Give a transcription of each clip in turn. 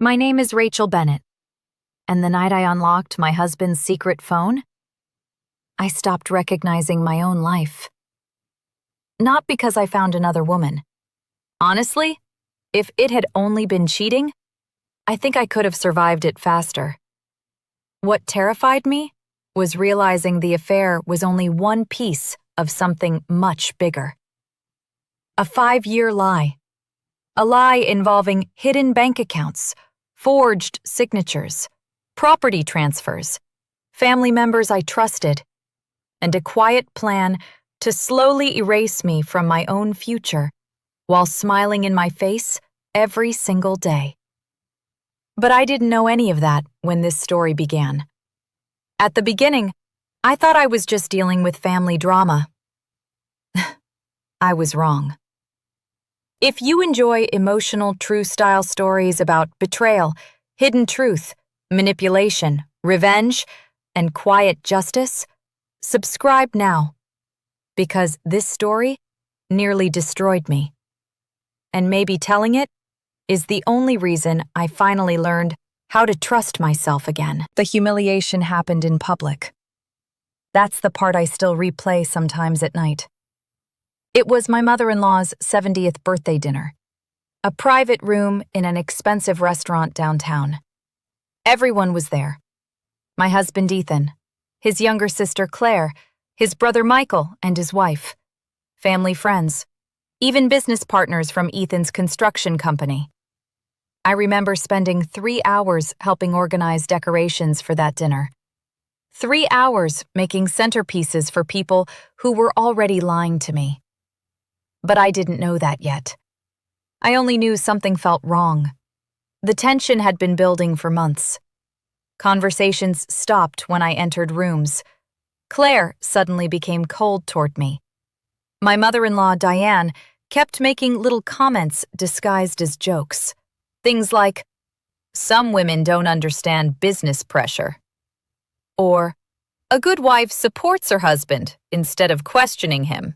My name is Rachel Bennett, and the night I unlocked my husband's secret phone, I stopped recognizing my own life. Not because I found another woman. Honestly, if it had only been cheating, I think I could have survived it faster. What terrified me was realizing the affair was only one piece of something much bigger. A 5-year lie. A lie involving hidden bank accounts, forged signatures, property transfers, family members I trusted, and a quiet plan to slowly erase me from my own future while smiling in my face every single day. But I didn't know any of that when this story began. At the beginning, I thought I was just dealing with family drama. I was wrong. If you enjoy emotional, true-style stories about betrayal, hidden truth, manipulation, revenge, and quiet justice, subscribe now, because this story nearly destroyed me. And maybe telling it is the only reason I finally learned how to trust myself again. The humiliation happened in public. That's the part I still replay sometimes at night. It was my mother-in-law's 70th birthday dinner, a private room in an expensive restaurant downtown. Everyone was there. My husband Ethan, his younger sister Claire, his brother Michael and his wife, family friends, even business partners from Ethan's construction company. I remember spending 3 hours helping organize decorations for that dinner. 3 hours making centerpieces for people who were already lying to me. But I didn't know that yet. I only knew something felt wrong. The tension had been building for months. Conversations stopped when I entered rooms. Claire suddenly became cold toward me. My mother-in-law, Diane, kept making little comments disguised as jokes. Things like, "Some women don't understand business pressure," or, "A good wife supports her husband instead of questioning him."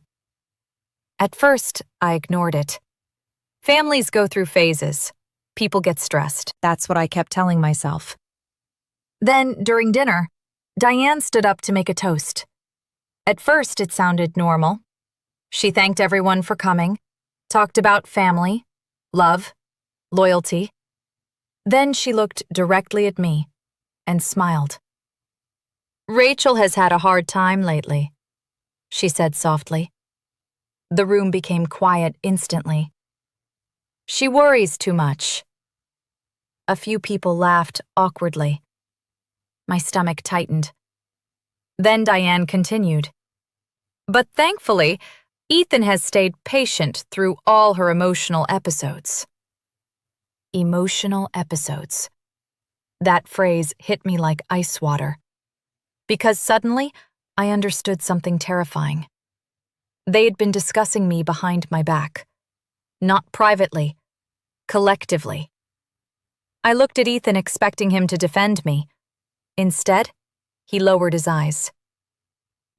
At first, I ignored it. Families go through phases. People get stressed. That's what I kept telling myself. Then, during dinner, Diane stood up to make a toast. At first, it sounded normal. She thanked everyone for coming, talked about family, love, loyalty. Then she looked directly at me and smiled. "Rachel has had a hard time lately," she said softly. The room became quiet instantly. "She worries too much." A few people laughed awkwardly. My stomach tightened. Then Diane continued. "But thankfully, Ethan has stayed patient through all her emotional episodes." Emotional episodes. That phrase hit me like ice water. Because suddenly, I understood something terrifying. They had been discussing me behind my back. Not privately, collectively. I looked at Ethan expecting him to defend me. Instead, he lowered his eyes.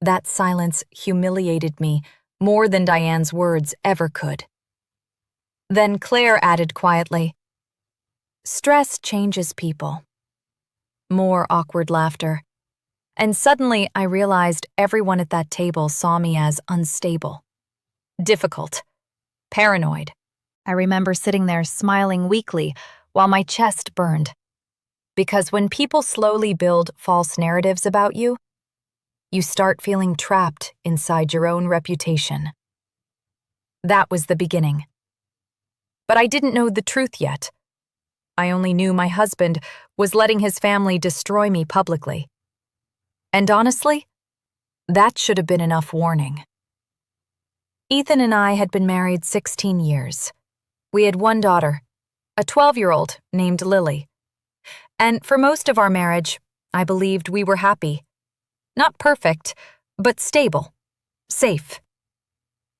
That silence humiliated me more than Diane's words ever could. Then Claire added quietly, "Stress changes people." More awkward laughter. And suddenly I realized everyone at that table saw me as unstable, difficult, paranoid. I remember sitting there smiling weakly while my chest burned. Because when people slowly build false narratives about you, you start feeling trapped inside your own reputation. That was the beginning. But I didn't know the truth yet. I only knew my husband was letting his family destroy me publicly. And honestly, that should have been enough warning. Ethan and I had been married 16 years. We had one daughter, a 12-year-old named Lily. And for most of our marriage, I believed we were happy. Not perfect, but stable, safe.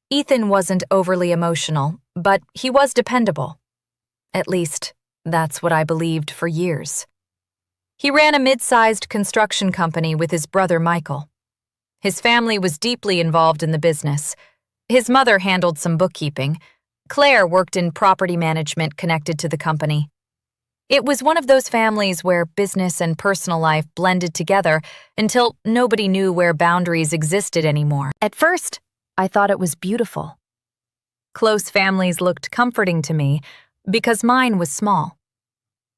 Ethan wasn't overly emotional, but he was dependable. At least, that's what I believed for years. He ran a mid-sized construction company with his brother Michael. His family was deeply involved in the business. His mother handled some bookkeeping. Claire worked in property management connected to the company. It was one of those families where business and personal life blended together until nobody knew where boundaries existed anymore. At first, I thought it was beautiful. Close families looked comforting to me because mine was small.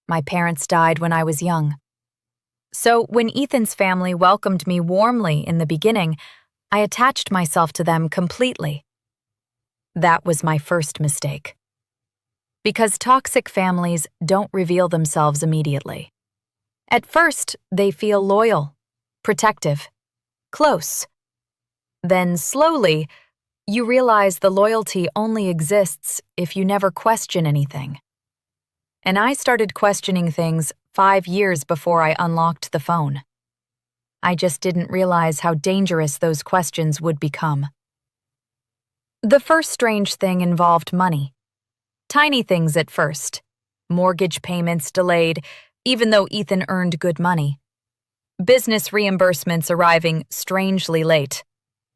My parents died when I was young. So when Ethan's family welcomed me warmly in the beginning, I attached myself to them completely. That was my first mistake. Because toxic families don't reveal themselves immediately. At first, they feel loyal, protective, close. Then slowly, you realize the loyalty only exists if you never question anything. And I started questioning things 5 years before I unlocked the phone. I just didn't realize how dangerous those questions would become. The first strange thing involved money. Tiny things at first. Mortgage payments delayed, even though Ethan earned good money. Business reimbursements arriving strangely late.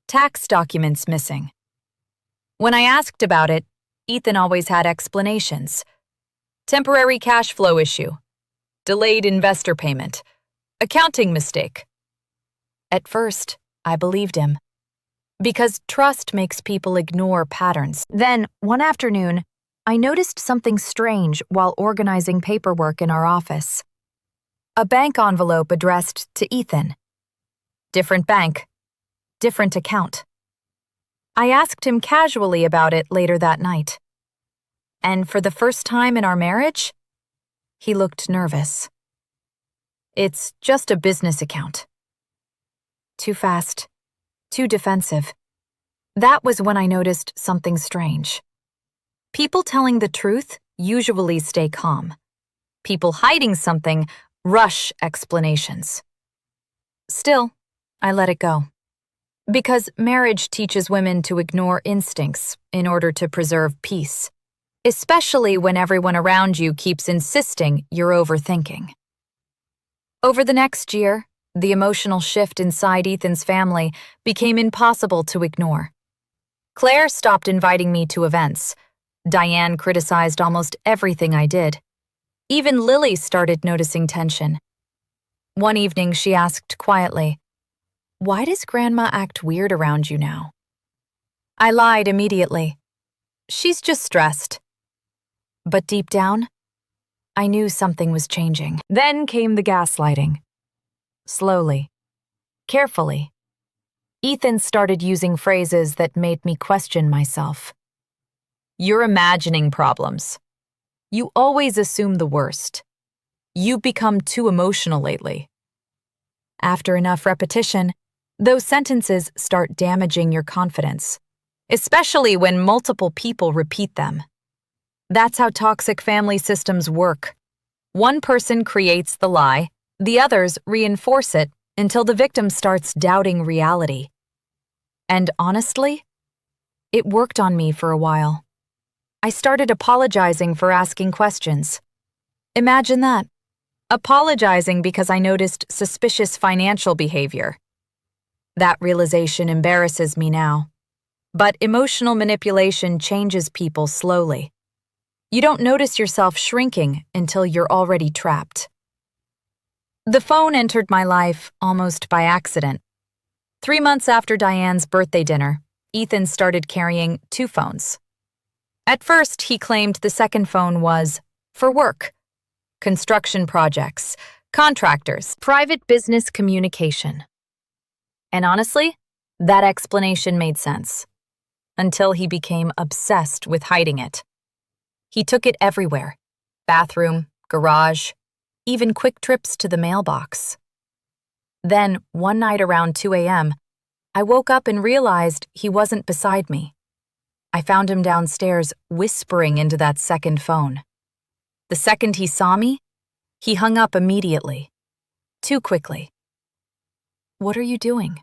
Tax documents missing. When I asked about it, Ethan always had explanations. Temporary cash flow issue. Delayed investor payment. Accounting mistake. At first, I believed him. Because trust makes people ignore patterns. Then, one afternoon, I noticed something strange while organizing paperwork in our office. A bank envelope addressed to Ethan. Different bank. Different account. I asked him casually about it later that night. And for the first time in our marriage, he looked nervous. It's just a business account. Too fast. Too defensive. That was when I noticed something strange. People telling the truth usually stay calm. People hiding something rush explanations. Still, I let it go. Because marriage teaches women to ignore instincts in order to preserve peace, especially when everyone around you keeps insisting you're overthinking. Over the next year, the emotional shift inside Ethan's family became impossible to ignore. Claire stopped inviting me to events. Diane criticized almost everything I did. Even Lily started noticing tension. One evening, she asked quietly, "Why does Grandma act weird around you now?" I lied immediately. She's just stressed. But deep down, I knew something was changing. Then came the gaslighting. Slowly, carefully, Ethan started using phrases that made me question myself. You're imagining problems. You always assume the worst. You've become too emotional lately. After enough repetition, those sentences start damaging your confidence, especially when multiple people repeat them. That's how toxic family systems work. One person creates the lie, the others reinforce it until the victim starts doubting reality. And honestly, it worked on me for a while. I started apologizing for asking questions. Imagine that. Apologizing because I noticed suspicious financial behavior. That realization embarrasses me now. But emotional manipulation changes people slowly. You don't notice yourself shrinking until you're already trapped. The phone entered my life almost by accident. 3 months after Diane's birthday dinner, Ethan started carrying 2 phones. At first, he claimed the second phone was for work, construction projects, contractors, private business communication. And honestly, that explanation made sense, until he became obsessed with hiding it. He took it everywhere: bathroom, garage, even quick trips to the mailbox. Then, one night around 2 a.m., I woke up and realized he wasn't beside me. I found him downstairs whispering into that second phone. The second he saw me, he hung up immediately. Too quickly. "What are you doing?"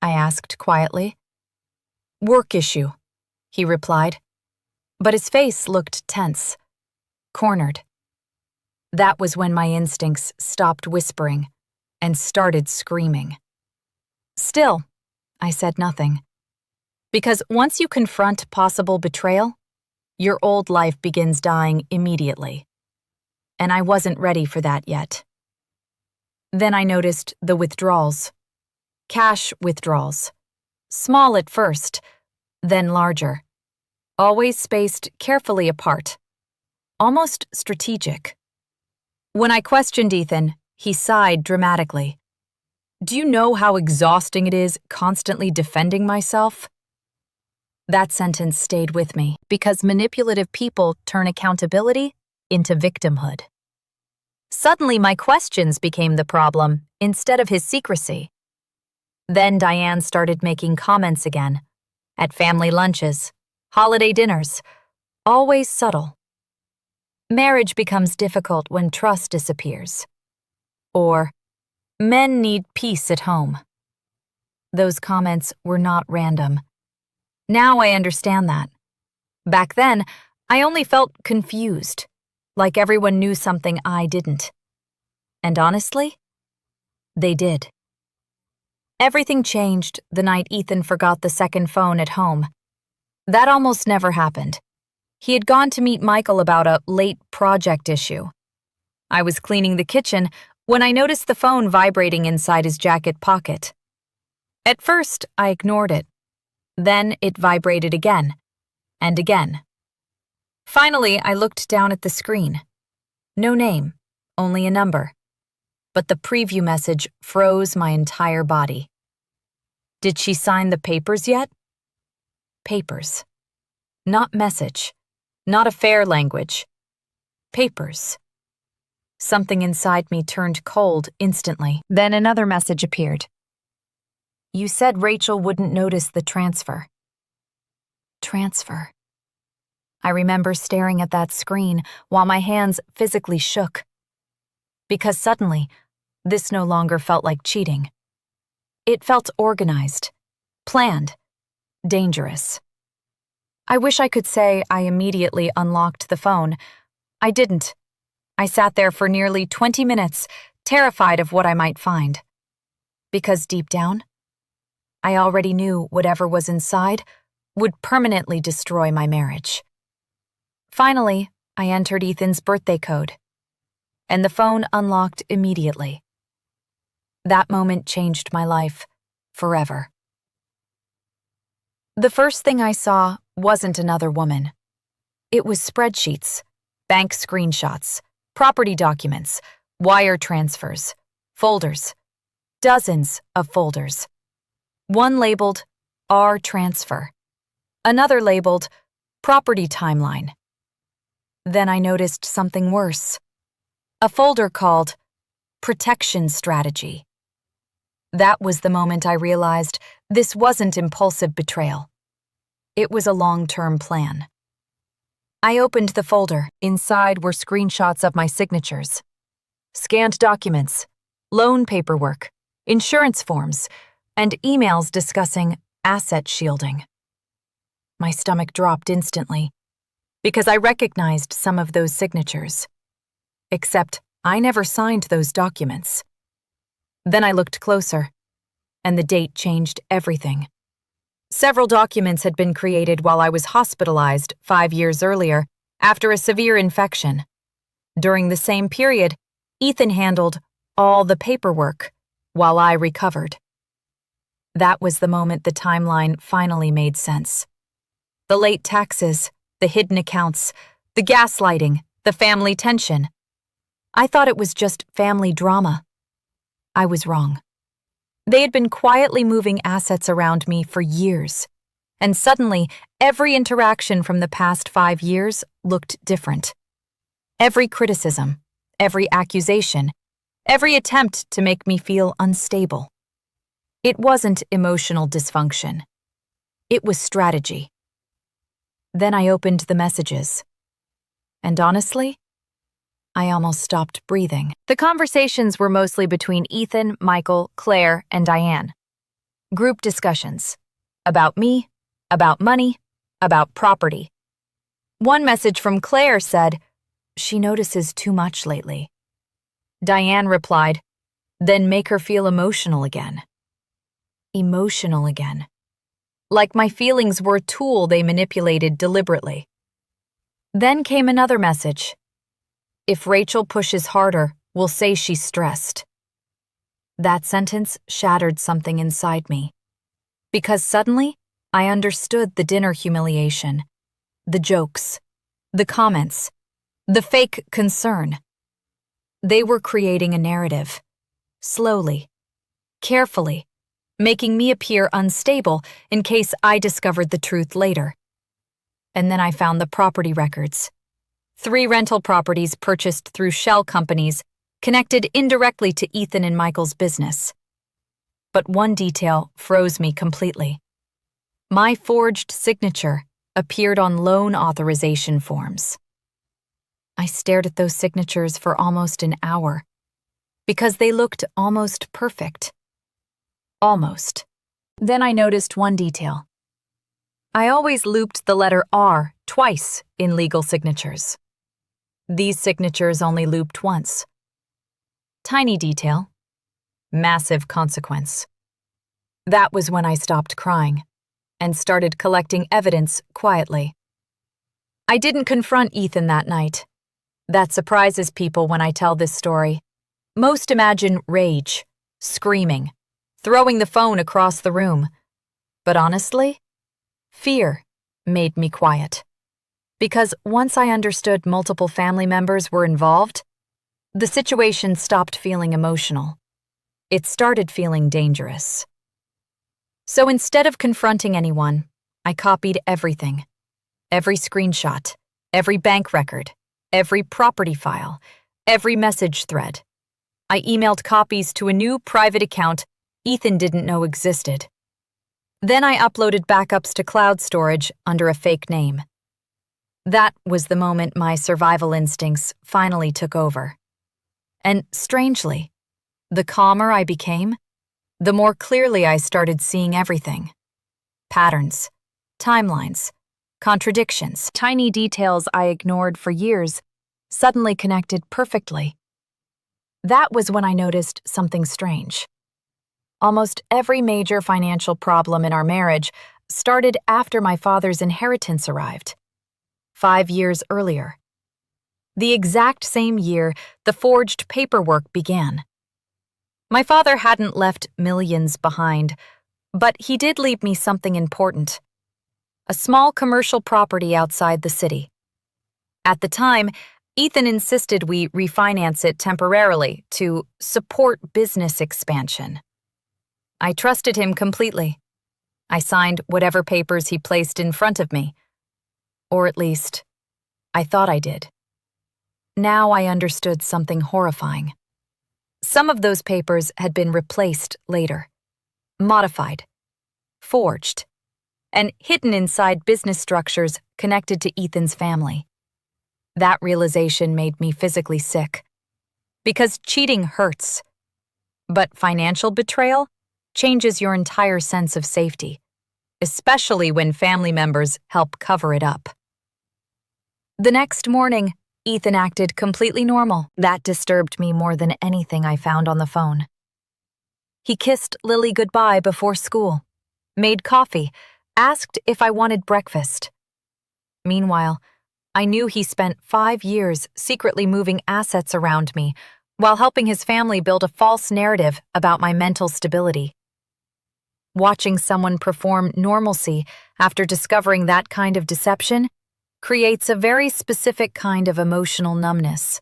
I asked quietly. "Work issue," he replied. But his face looked tense, cornered. That was when my instincts stopped whispering and started screaming. Still, I said nothing. Because once you confront possible betrayal, your old life begins dying immediately. and I wasn't ready for that yet. Then I noticed the withdrawals. Cash withdrawals. Small at first, then larger. Always spaced carefully apart. Almost strategic. When I questioned Ethan, he sighed dramatically. "Do you know how exhausting it is constantly defending myself?" That sentence stayed with me because manipulative people turn accountability into victimhood. Suddenly, my questions became the problem instead of his secrecy. Then Diane started making comments again, at family lunches, holiday dinners, always subtle. Marriage becomes difficult when trust disappears. Or, men need peace at home. Those comments were not random. Now I understand that. Back then, I only felt confused, like everyone knew something I didn't. And honestly, they did. Everything changed the night Ethan forgot the second phone at home. That almost never happened. He had gone to meet Michael about a late project issue. I was cleaning the kitchen when I noticed the phone vibrating inside his jacket pocket. At first, I ignored it. Then it vibrated again, and again. Finally, I looked down at the screen. No name, only a number. But the preview message froze my entire body. Did she sign the papers yet? Papers. Not message. Not affair language. Papers. Something inside me turned cold instantly. Then another message appeared. "You said Rachel wouldn't notice the transfer." Transfer. I remember staring at that screen while my hands physically shook. Because suddenly, this no longer felt like cheating. It felt organized, planned, dangerous. I wish I could say I immediately unlocked the phone. I didn't. I sat there for nearly 20 minutes, terrified of what I might find. Because deep down, I already knew whatever was inside would permanently destroy my marriage. Finally, I entered Ethan's birthday code, and the phone unlocked immediately. That moment changed my life forever. The first thing I saw wasn't another woman. It was spreadsheets, bank screenshots, property documents, wire transfers, folders, dozens of folders. One labeled R Transfer, another labeled Property Timeline. Then I noticed something worse. A folder called Protection Strategy. That was the moment I realized this wasn't impulsive betrayal. It was a long-term plan. I opened the folder. Inside were screenshots of my signatures, scanned documents, loan paperwork, insurance forms, and emails discussing asset shielding. My stomach dropped instantly because I recognized some of those signatures. Except I never signed those documents. Then I looked closer, and the date changed everything. Several documents had been created while I was hospitalized 5 years earlier after a severe infection. During the same period, Ethan handled all the paperwork while I recovered. That was the moment the timeline finally made sense. The late taxes, the hidden accounts, the gaslighting, the family tension. I thought it was just family drama. I was wrong. They had been quietly moving assets around me for years, and suddenly every interaction from the past 5 years looked different. Every criticism, every accusation, every attempt to make me feel unstable. It wasn't emotional dysfunction. It was strategy. Then I opened the messages. And honestly, I almost stopped breathing. The conversations were mostly between Ethan, Michael, Claire, and Diane. Group discussions. About me, about money, about property. One message from Claire said, "She notices too much lately." Diane replied, "Then make her feel emotional again." Emotional again. Like my feelings were a tool they manipulated deliberately. Then came another message. If Rachel pushes harder, we'll say she's stressed. That sentence shattered something inside me. Because suddenly, I understood the dinner humiliation, the jokes, the comments, the fake concern. They were creating a narrative, slowly, carefully, making me appear unstable in case I discovered the truth later. And then I found the property records. 3 rental properties purchased through shell companies connected indirectly to Ethan and Michael's business. But one detail froze me completely. My forged signature appeared on loan authorization forms. I stared at those signatures for almost an hour, because they looked almost perfect. Almost. Then I noticed one detail. I always looped the letter R twice in legal signatures. These signatures only looped once. Tiny detail, massive consequence. That was when I stopped crying and started collecting evidence quietly. I didn't confront Ethan that night. That surprises people when I tell this story. Most imagine rage, screaming, throwing the phone across the room. But honestly, fear made me quiet. Because once I understood multiple family members were involved, the situation stopped feeling emotional. It started feeling dangerous. So instead of confronting anyone, I copied everything. Every screenshot, every bank record, every property file, every message thread. I emailed copies to a new private account Ethan didn't know existed. Then I uploaded backups to cloud storage under a fake name. That was the moment my survival instincts finally took over. And strangely, the calmer I became, the more clearly I started seeing everything. Patterns, timelines, contradictions, tiny details I ignored for years suddenly connected perfectly. That was when I noticed something strange. Almost every major financial problem in our marriage started after my father's inheritance arrived. 5 years earlier. The exact same year the forged paperwork began. My father hadn't left millions behind, but he did leave me something important. A small commercial property outside the city. At the time, Ethan insisted we refinance it temporarily to support business expansion. I trusted him completely. I signed whatever papers he placed in front of me. Or at least, I thought I did. Now I understood something horrifying. Some of those papers had been replaced later, modified, forged, and hidden inside business structures connected to Ethan's family. That realization made me physically sick. Because cheating hurts. But financial betrayal changes your entire sense of safety, especially when family members help cover it up. The next morning, Ethan acted completely normal. That disturbed me more than anything I found on the phone. He kissed Lily goodbye before school, made coffee, asked if I wanted breakfast. Meanwhile, I knew he spent 5 years secretly moving assets around me while helping his family build a false narrative about my mental stability. Watching someone perform normalcy after discovering that kind of deception creates a very specific kind of emotional numbness.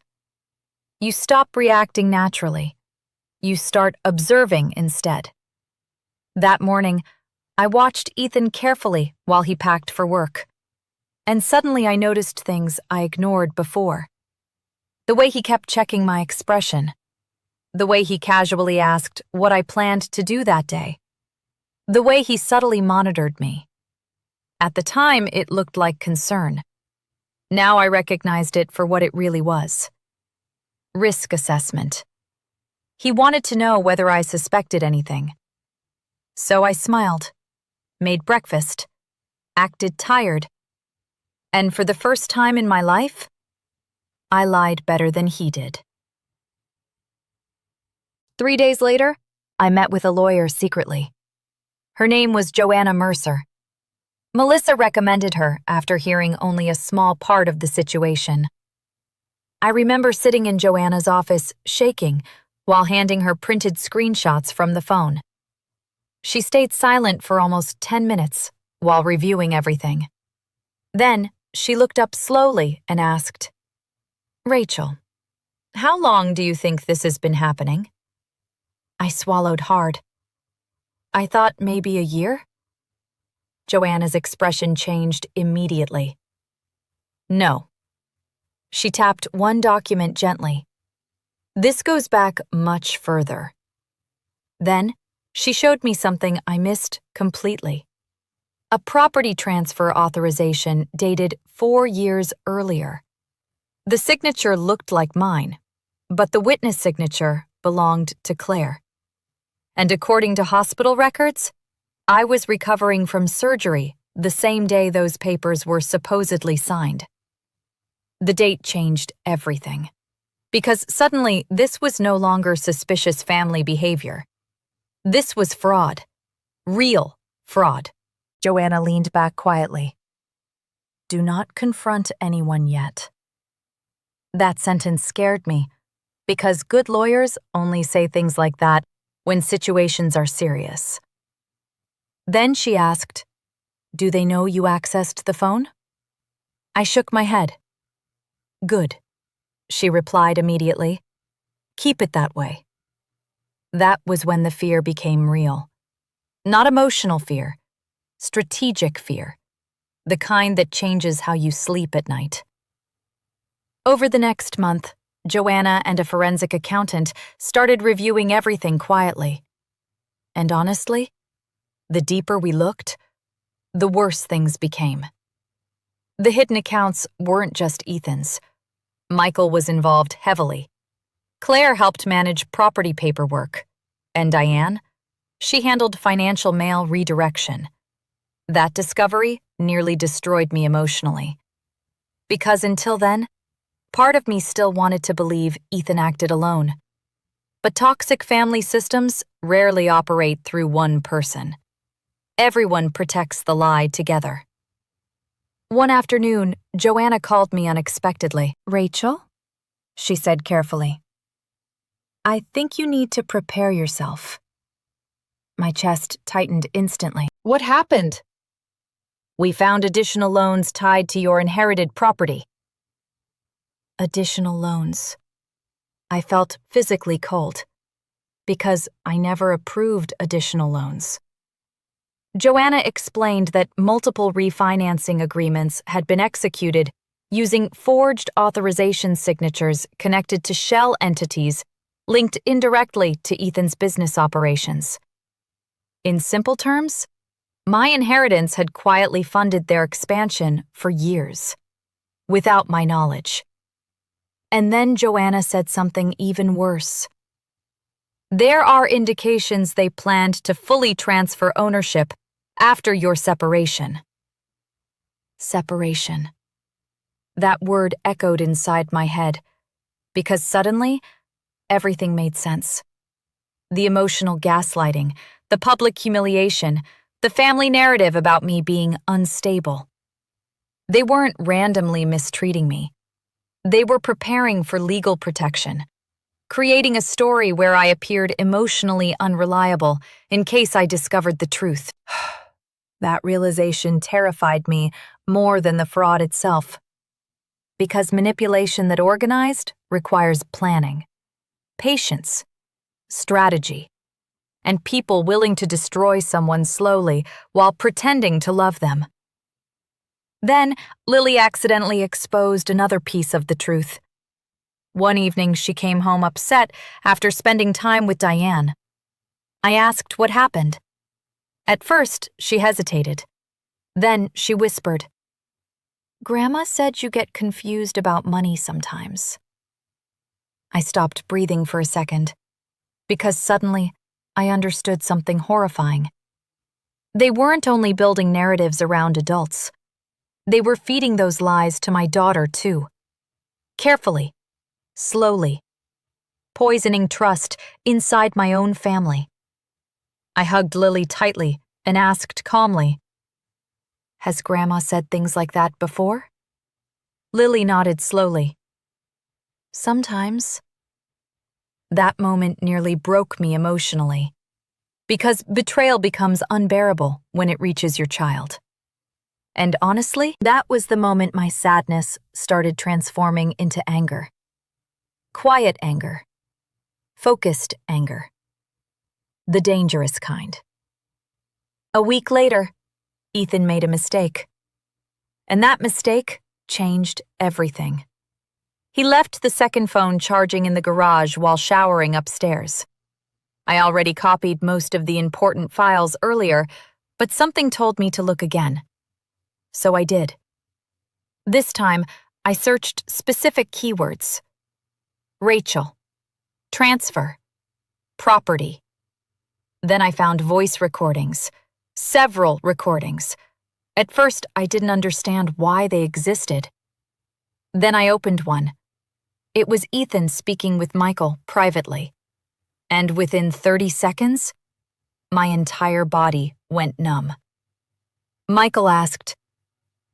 You stop reacting naturally. You start observing instead. That morning, I watched Ethan carefully while he packed for work. And suddenly I noticed things I ignored before. The way he kept checking my expression. The way he casually asked what I planned to do that day. The way he subtly monitored me. At the time, it looked like concern. Now I recognized it for what it really was. Risk assessment. He wanted to know whether I suspected anything. So I smiled, made breakfast, acted tired, and for the first time in my life, I lied better than he did. 3 days later, I met with a lawyer secretly. Her name was Joanna Mercer. Melissa recommended her after hearing only a small part of the situation. I remember sitting in Joanna's office, shaking, while handing her printed screenshots from the phone. She stayed silent for almost 10 minutes while reviewing everything. Then, she looked up slowly and asked, "Rachel, how long do you think this has been happening?" I swallowed hard. I thought maybe a year. Joanna's expression changed immediately. "No." She tapped one document gently. "This goes back much further." Then, she showed me something I missed completely. A property transfer authorization dated 4 years earlier. The signature looked like mine, but the witness signature belonged to Claire. And according to hospital records, I was recovering from surgery the same day those papers were supposedly signed. The date changed everything, because suddenly this was no longer suspicious family behavior. This was fraud. Real fraud. Joanna leaned back quietly. "Do not confront anyone yet." That sentence scared me, because good lawyers only say things like that when situations are serious. Then she asked, "Do they know you accessed the phone?" I shook my head. "Good," she replied immediately. "Keep it that way." That was when the fear became real. Not emotional fear, strategic fear, the kind that changes how you sleep at night. Over the next month, Joanna and a forensic accountant started reviewing everything quietly. And honestly, the deeper we looked, the worse things became. The hidden accounts weren't just Ethan's. Michael was involved heavily. Claire helped manage property paperwork. And Diane? She handled financial mail redirection. That discovery nearly destroyed me emotionally. Because until then, part of me still wanted to believe Ethan acted alone. But toxic family systems rarely operate through one person. Everyone protects the lie together. One afternoon, Joanna called me unexpectedly. "Rachel?" she said carefully. "I think you need to prepare yourself." My chest tightened instantly. "What happened?" "We found additional loans tied to your inherited property." Additional loans. I felt physically cold, because I never approved additional loans. Joanna explained that multiple refinancing agreements had been executed using forged authorization signatures connected to shell entities linked indirectly to Ethan's business operations. In simple terms, my inheritance had quietly funded their expansion for years, without my knowledge. And then Joanna said something even worse. "There are indications they planned to fully transfer ownership after your separation." Separation. That word echoed inside my head, because suddenly, everything made sense. The emotional gaslighting, the public humiliation, the family narrative about me being unstable. They weren't randomly mistreating me. They were preparing for legal protection, creating a story where I appeared emotionally unreliable in case I discovered the truth. That realization terrified me more than the fraud itself. Because manipulation that organized requires planning, patience, strategy, and people willing to destroy someone slowly while pretending to love them. Then, Lily accidentally exposed another piece of the truth. One evening, she came home upset after spending time with Diane. I asked what happened. At first, she hesitated. Then she whispered, "Grandma said you get confused about money sometimes." I stopped breathing for a second, because suddenly I understood something horrifying. They weren't only building narratives around adults. They were feeding those lies to my daughter, too. Carefully, slowly, poisoning trust inside my own family. I hugged Lily tightly and asked calmly, "Has Grandma said things like that before?" Lily nodded slowly. sometimes. That moment nearly broke me emotionally, because betrayal becomes unbearable when it reaches your child. And honestly, that was the moment my sadness started transforming into anger. Quiet anger. Focused anger. The dangerous kind. A week later, Ethan made a mistake. And that mistake changed everything. He left the second phone charging in the garage while showering upstairs. I already copied most of the important files earlier, but something told me to look again. So I did. This time, I searched specific keywords. Rachel. Transfer. Property. Then I found voice recordings. Several recordings. At first, I didn't understand why they existed. Then I opened one. It was Ethan speaking with Michael privately. And within 30 seconds, my entire body went numb. Michael asked,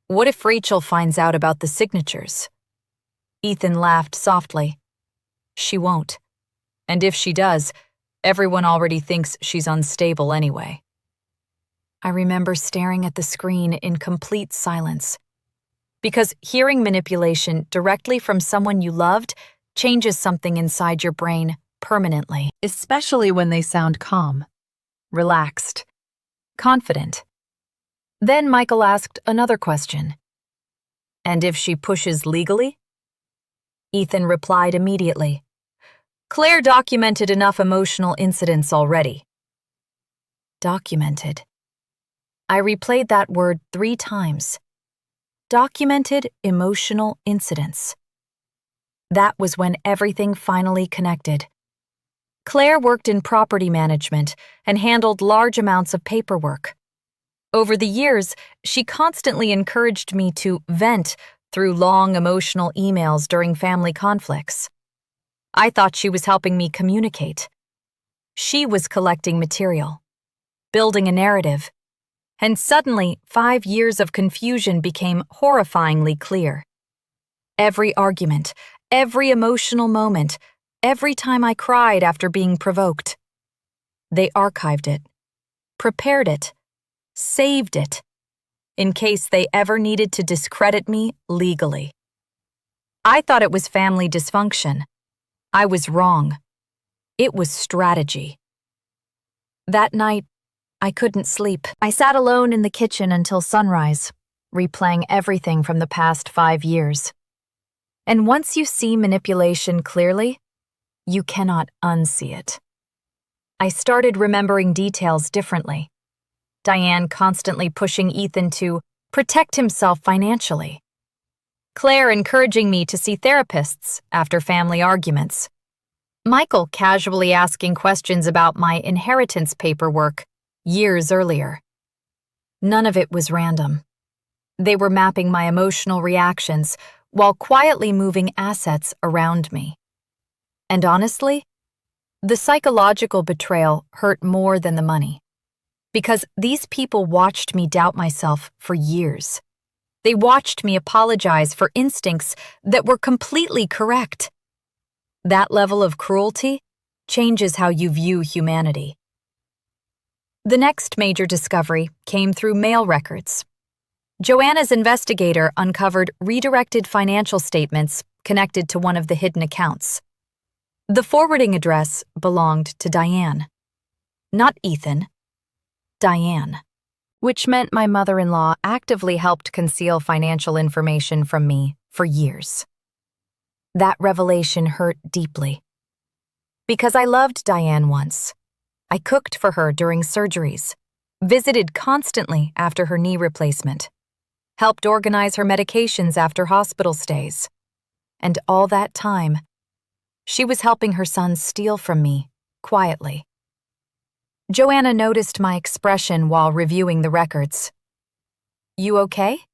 "What if Rachel finds out about the signatures?" Ethan laughed softly. "She won't. And if she does, everyone already thinks she's unstable anyway." I remember staring at the screen in complete silence. Because hearing manipulation directly from someone you loved changes something inside your brain permanently, especially when they sound calm, relaxed, confident. Then Michael asked another question. "And if she pushes legally?" Ethan replied immediately. "Claire documented enough emotional incidents already." Documented. I replayed that word 3 times. Documented emotional incidents. That was when everything finally connected. Claire worked in property management and handled large amounts of paperwork. Over the years, she constantly encouraged me to vent through long emotional emails during family conflicts. I thought she was helping me communicate. She was collecting material, building a narrative, and suddenly 5 years of confusion became horrifyingly clear. Every argument, every emotional moment, every time I cried after being provoked. They archived it, prepared it, saved it, in case they ever needed to discredit me legally. I thought it was family dysfunction. I was wrong. It was strategy. That night, I couldn't sleep. I sat alone in the kitchen until sunrise, replaying everything from the past 5 years. And once you see manipulation clearly, you cannot unsee it. I started remembering details differently. Diane constantly pushing Ethan to protect himself financially. Claire encouraging me to see therapists after family arguments. Michael casually asking questions about my inheritance paperwork years earlier. None of it was random. They were mapping my emotional reactions while quietly moving assets around me. And honestly, the psychological betrayal hurt more than the money. Because these people watched me doubt myself for years. They watched me apologize for instincts that were completely correct. That level of cruelty changes how you view humanity. The next major discovery came through mail records. Joanna's investigator uncovered redirected financial statements connected to one of the hidden accounts. The forwarding address belonged to Diane. Not Ethan. Diane. Which meant my mother-in-law actively helped conceal financial information from me for years. That revelation hurt deeply. Because I loved Diane once. I cooked for her during surgeries, visited constantly after her knee replacement, helped organize her medications after hospital stays. And all that time, she was helping her son steal from me, quietly. Joanna noticed my expression while reviewing the records. "You okay?"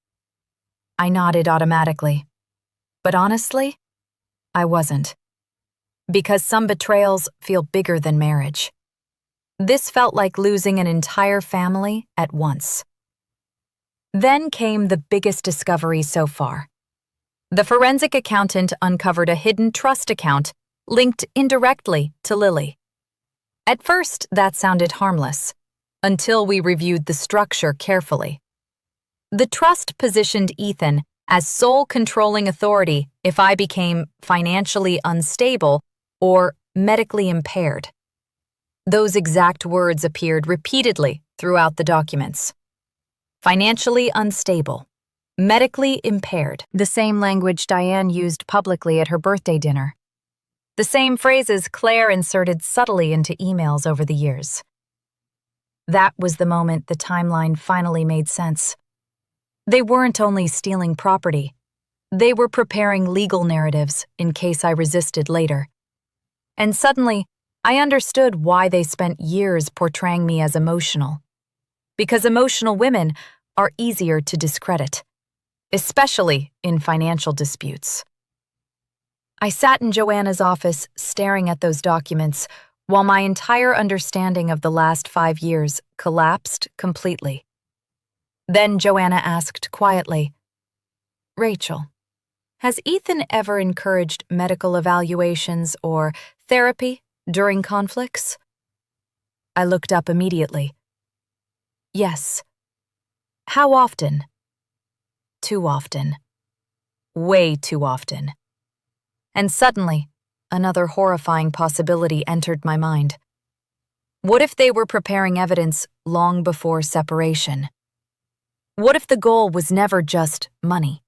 I nodded automatically. But honestly, I wasn't. Because some betrayals feel bigger than marriage. This felt like losing an entire family at once. Then came the biggest discovery so far. The forensic accountant uncovered a hidden trust account linked indirectly to Lily. At first, that sounded harmless, until we reviewed the structure carefully. The trust positioned Ethan as sole controlling authority if I became financially unstable or medically impaired. Those exact words appeared repeatedly throughout the documents. Financially unstable, medically impaired, the same language Diane used publicly at her birthday dinner. The same phrases Claire inserted subtly into emails over the years. That was the moment the timeline finally made sense. They weren't only stealing property, they were preparing legal narratives in case I resisted later. And suddenly, I understood why they spent years portraying me as emotional. Because emotional women are easier to discredit, especially in financial disputes. I sat in Joanna's office staring at those documents while my entire understanding of the last 5 years collapsed completely. Then Joanna asked quietly, "Rachel, has Ethan ever encouraged medical evaluations or therapy during conflicts?" I looked up immediately. "Yes." "How often?" "Too often. Way too often." And suddenly, another horrifying possibility entered my mind. What if they were preparing evidence long before separation? What if the goal was never just money?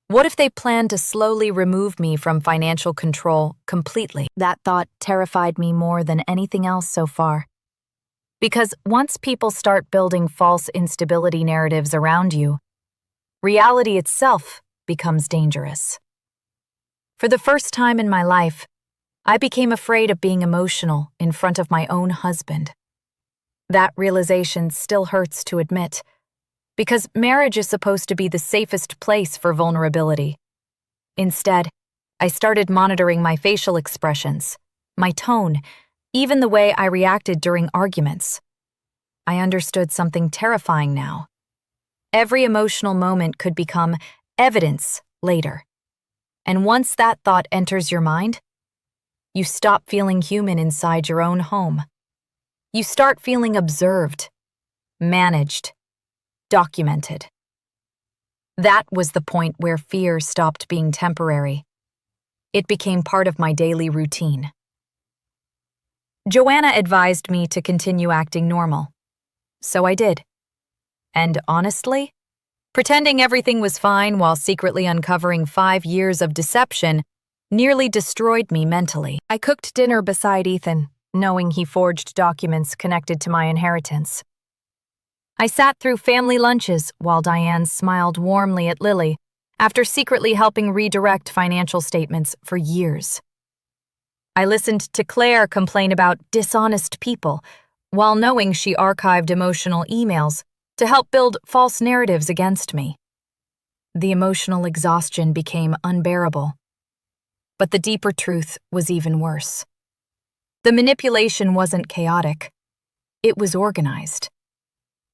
What if they planned to slowly remove me from financial control completely? That thought terrified me more than anything else so far. Because once people start building false instability narratives around you, reality itself becomes dangerous. For the first time in my life, I became afraid of being emotional in front of my own husband. That realization still hurts to admit, because marriage is supposed to be the safest place for vulnerability. Instead, I started monitoring my facial expressions, my tone, even the way I reacted during arguments. I understood something terrifying now. Every emotional moment could become evidence later. And once that thought enters your mind, you stop feeling human inside your own home. You start feeling observed, managed, documented. That was the point where fear stopped being temporary. It became part of my daily routine. Joanna advised me to continue acting normal. So I did. And honestly, pretending everything was fine while secretly uncovering 5 years of deception nearly destroyed me mentally. I cooked dinner beside Ethan, knowing he forged documents connected to my inheritance. I sat through family lunches while Diane smiled warmly at Lily after secretly helping redirect financial statements for years. I listened to Claire complain about dishonest people while knowing she archived emotional emails to help build false narratives against me. The emotional exhaustion became unbearable. But the deeper truth was even worse. The manipulation wasn't chaotic. It was organized.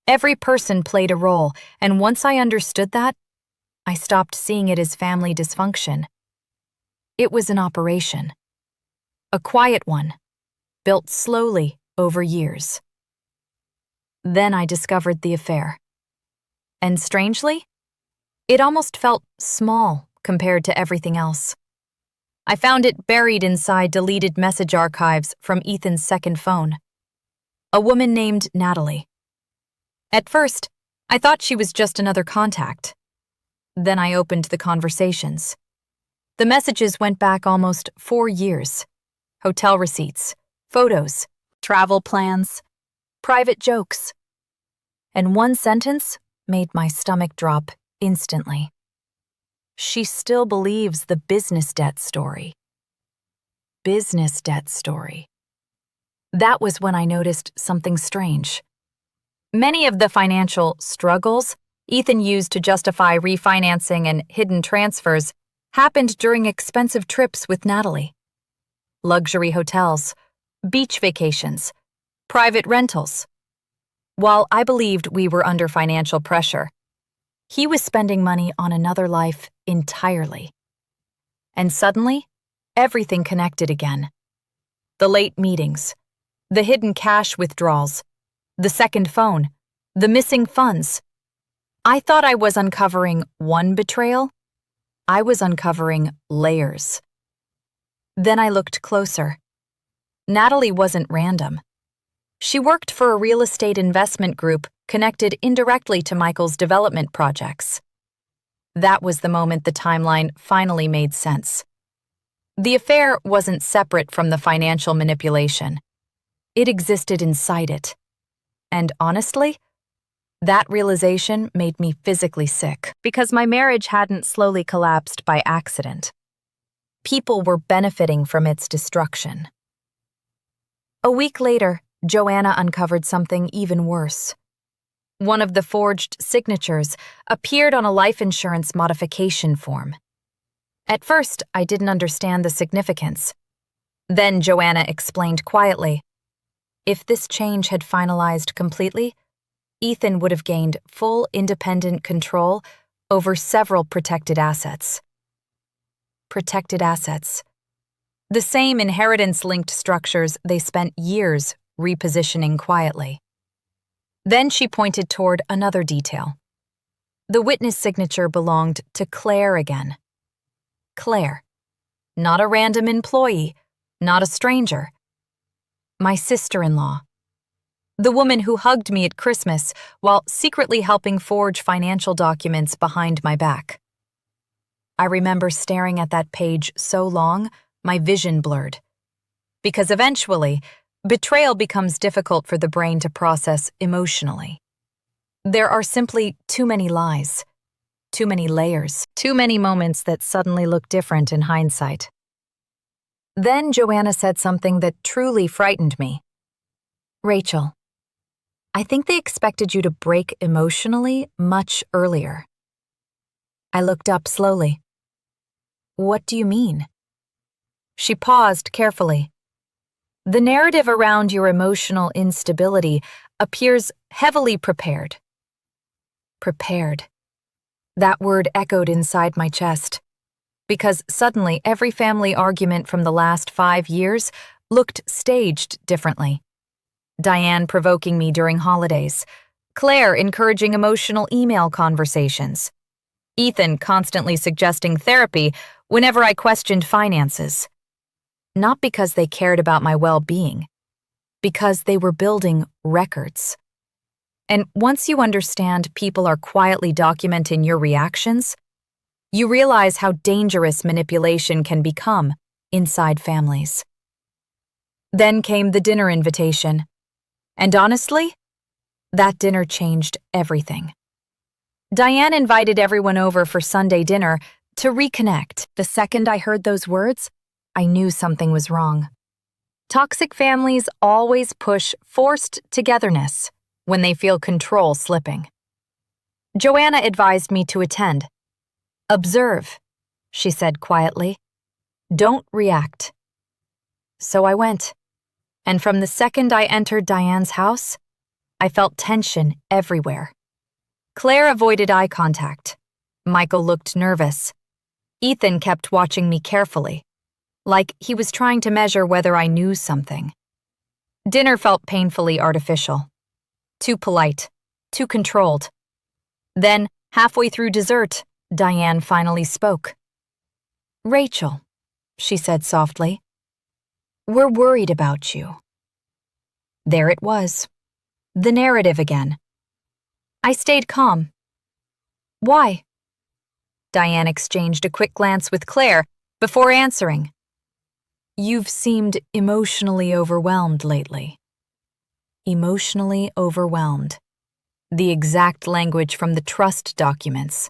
Every person played a role, and once I understood that, I stopped seeing it as family dysfunction. It was an operation. A quiet one, built slowly over years. Then I discovered the affair. And strangely, it almost felt small compared to everything else. I found it buried inside deleted message archives from Ethan's second phone. A woman named Natalie. At first, I thought she was just another contact. Then I opened the conversations. The messages went back almost 4 years. Hotel receipts, photos, travel plans, private jokes. And one sentence made my stomach drop instantly. She still believes the business debt story. Business debt story. That was when I noticed something strange. Many of the financial struggles Ethan used to justify refinancing and hidden transfers happened during expensive trips with Natalie. Luxury hotels, beach vacations, private rentals. While I believed we were under financial pressure, He was spending money on another life entirely. And suddenly, everything connected again. The late meetings, the hidden cash withdrawals, the second phone, the missing funds. I thought I was uncovering one betrayal. I was uncovering layers. Then I looked closer. Natalie wasn't random. She worked for a real estate investment group connected indirectly to Michael's development projects. That was the moment the timeline finally made sense. The affair wasn't separate from the financial manipulation. It existed inside it. And honestly, that realization made me physically sick because my marriage hadn't slowly collapsed by accident. People were benefiting from its destruction. A week later, Joanna uncovered something even worse. One of the forged signatures appeared on a life insurance modification form. At first, I didn't understand the significance. Then Joanna explained quietly, if this change had finalized completely, Ethan would have gained full independent control over several protected assets. Protected assets. The same inheritance-linked structures they spent years repositioning quietly. Then she pointed toward another detail. The witness signature belonged to Claire again. Claire. Not a random employee, not a stranger. My sister-in-law. The woman who hugged me at Christmas while secretly helping forge financial documents behind my back. I remember staring at that page so long, my vision blurred. Because eventually, betrayal becomes difficult for the brain to process emotionally. There are simply too many lies, too many layers, too many moments that suddenly look different in hindsight. Then Joanna said something that truly frightened me. Rachel, I think they expected you to break emotionally much earlier. I looked up slowly. What do you mean? She paused carefully. The narrative around your emotional instability appears heavily prepared. Prepared. That word echoed inside my chest, because suddenly every family argument from the last 5 years looked staged differently. Diane provoking me during holidays, Claire encouraging emotional email conversations, Ethan constantly suggesting therapy whenever I questioned finances. Not because they cared about my well-being, because they were building records. And once you understand people are quietly documenting your reactions, you realize how dangerous manipulation can become inside families. Then came the dinner invitation. And honestly, that dinner changed everything. Diane invited everyone over for Sunday dinner to reconnect. The second I heard those words, I knew something was wrong. Toxic families always push forced togetherness when they feel control slipping. Joanna advised me to attend. Observe, she said quietly. Don't react. So I went. And from the second I entered Diane's house, I felt tension everywhere. Claire avoided eye contact. Michael looked nervous. Ethan kept watching me carefully, like he was trying to measure whether I knew something. Dinner felt painfully artificial. Too polite, too controlled. Then, halfway through dessert, Diane finally spoke. Rachel, she said softly, we're worried about you. There it was. The narrative again. I stayed calm. Why? Diane exchanged a quick glance with Claire before answering. You've seemed emotionally overwhelmed lately. Emotionally overwhelmed. The exact language from the trust documents.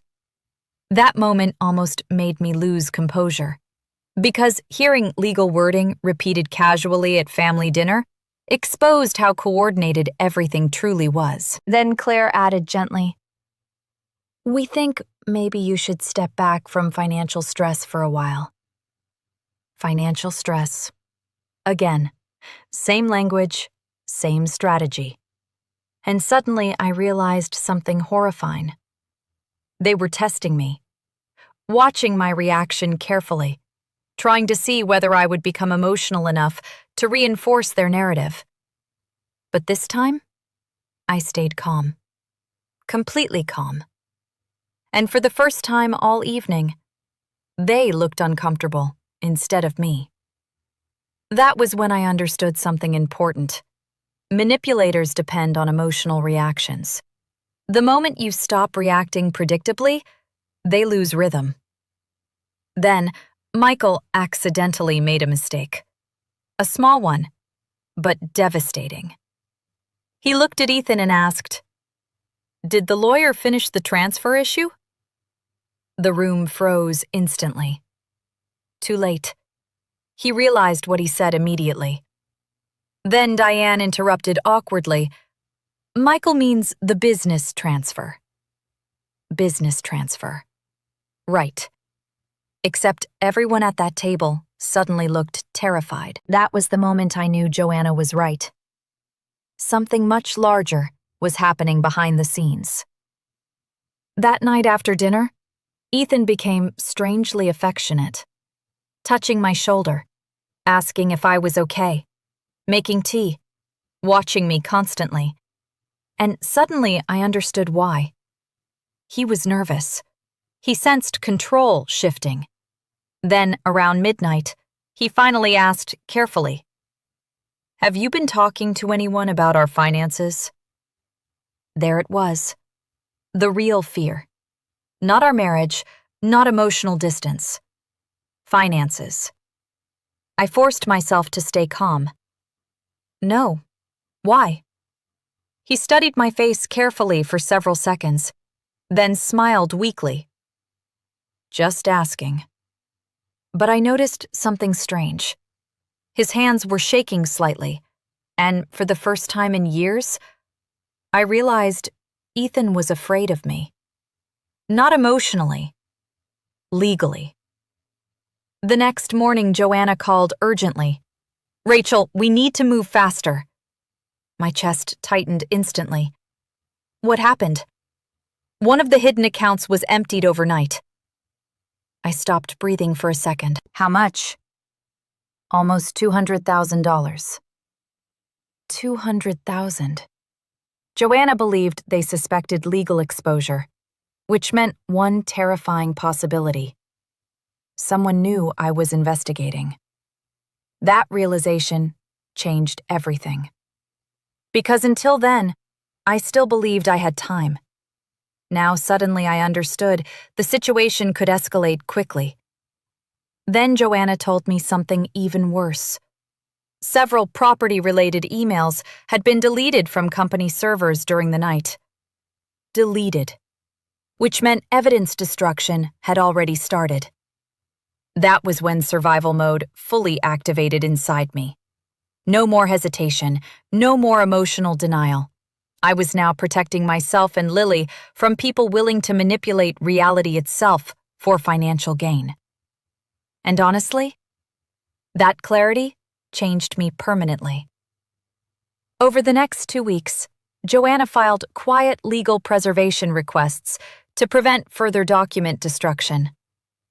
That moment almost made me lose composure, because hearing legal wording repeated casually at family dinner exposed how coordinated everything truly was. Then Claire added gently, we think maybe you should step back from financial stress for a while. Financial stress. Again, same language, same strategy. And suddenly I realized something horrifying. They were testing me, watching my reaction carefully, trying to see whether I would become emotional enough to reinforce their narrative. But this time, I stayed calm. Completely calm. And for the first time all evening, they looked uncomfortable instead of me. That was when I understood something important. Manipulators depend on emotional reactions. The moment you stop reacting predictably, they lose rhythm. Then, Michael accidentally made a mistake. A small one, but devastating. He looked at Ethan and asked, "Did the lawyer finish the transfer issue?" The room froze instantly. Too late. He realized what he said immediately. Then Diane interrupted awkwardly. "Michael means the business transfer." Business transfer. Right. Except everyone at that table suddenly looked terrified. That was the moment I knew Joanna was right. Something much larger was happening behind the scenes. That night after dinner, Ethan became strangely affectionate, touching my shoulder, asking if I was okay, making tea, watching me constantly. And suddenly I understood why. He was nervous. He sensed control shifting. Then, around midnight, he finally asked carefully, "Have you been talking to anyone about our finances?" There it was. The real fear. Not our marriage, not emotional distance. Finances. I forced myself to stay calm. "No. Why?" He studied my face carefully for several seconds, then smiled weakly. "Just asking." But I noticed something strange. His hands were shaking slightly, and for the first time in years, I realized Ethan was afraid of me. Not emotionally, legally. The next morning, Joanna called urgently. "Rachel, we need to move faster." My chest tightened instantly. What happened? "One of the hidden accounts was emptied overnight." I stopped breathing for a second. "How much?" "Almost $200,000. $200,000. Joanna believed they suspected legal exposure, which meant one terrifying possibility. Someone knew I was investigating. That realization changed everything. Because until then, I still believed I had time. Now suddenly I understood the situation could escalate quickly. Then Joanna told me something even worse. Several property-related emails had been deleted from company servers during the night. Deleted. Which meant evidence destruction had already started. That was when survival mode fully activated inside me. No more hesitation, no more emotional denial. I was now protecting myself and Lily from people willing to manipulate reality itself for financial gain. And honestly, that clarity changed me permanently. Over the next 2 weeks, Joanna filed quiet legal preservation requests to prevent further document destruction.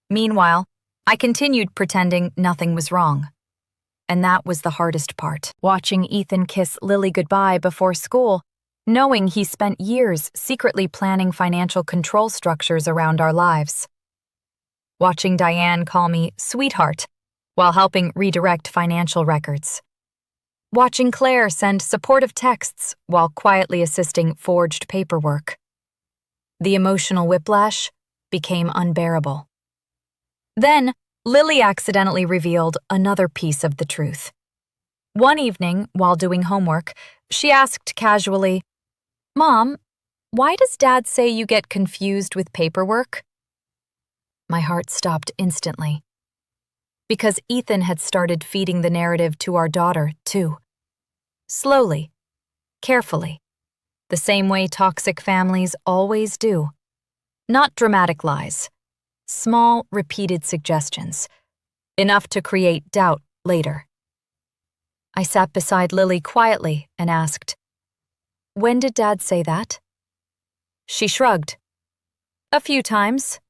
Meanwhile, I continued pretending nothing was wrong. And that was the hardest part. Watching Ethan kiss Lily goodbye before school, knowing he spent years secretly planning financial control structures around our lives. Watching Diane call me sweetheart while helping redirect financial records. Watching Claire send supportive texts while quietly assisting forged paperwork. The emotional whiplash became unbearable. Then, Lily accidentally revealed another piece of the truth. One evening, while doing homework, she asked casually, "Mom, why does Dad say you get confused with paperwork?" My heart stopped instantly. Because Ethan had started feeding the narrative to our daughter, too. Slowly, carefully, the same way toxic families always do. Not dramatic lies. Small, repeated suggestions, enough to create doubt later. I sat beside Lily quietly and asked, "When did Dad say that?" She shrugged. A few times.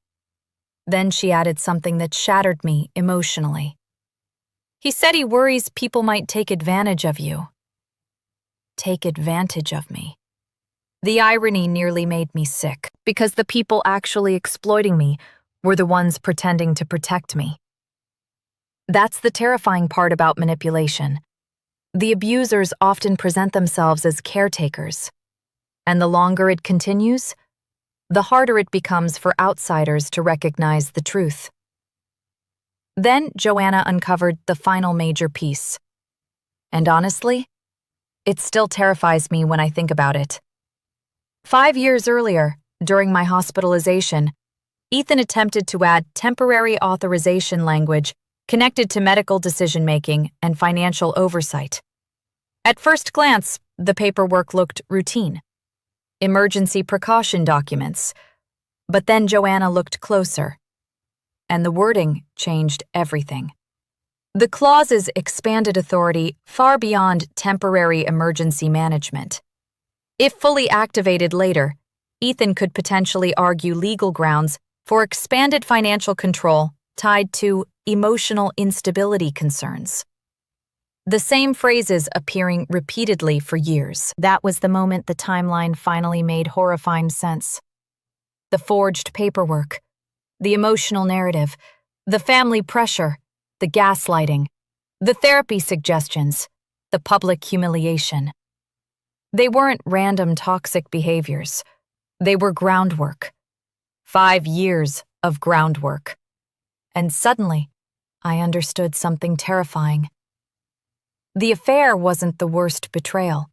Then she added something that shattered me emotionally. He said he worries people might take advantage of you. Take advantage of me. The irony nearly made me sick, because the people actually exploiting me were the ones pretending to protect me. That's the terrifying part about manipulation. The abusers often present themselves as caretakers, and the longer it continues, the harder it becomes for outsiders to recognize the truth. Then Joanna uncovered the final major piece. And honestly, it still terrifies me when I think about it. 5 years earlier, during my hospitalization, Ethan attempted to add temporary authorization language connected to medical decision-making and financial oversight. At first glance, the paperwork looked routine. Emergency precaution documents. But then Joanna looked closer, and the wording changed everything. The clauses expanded authority far beyond temporary emergency management. If fully activated later, Ethan could potentially argue legal grounds for expanded financial control tied to emotional instability concerns. The same phrases appearing repeatedly for years. That was the moment the timeline finally made horrifying sense. The forged paperwork, the emotional narrative, the family pressure, the gaslighting, the therapy suggestions, the public humiliation. They weren't random toxic behaviors. They were groundwork. 5 years of groundwork. And suddenly, I understood something terrifying. The affair wasn't the worst betrayal.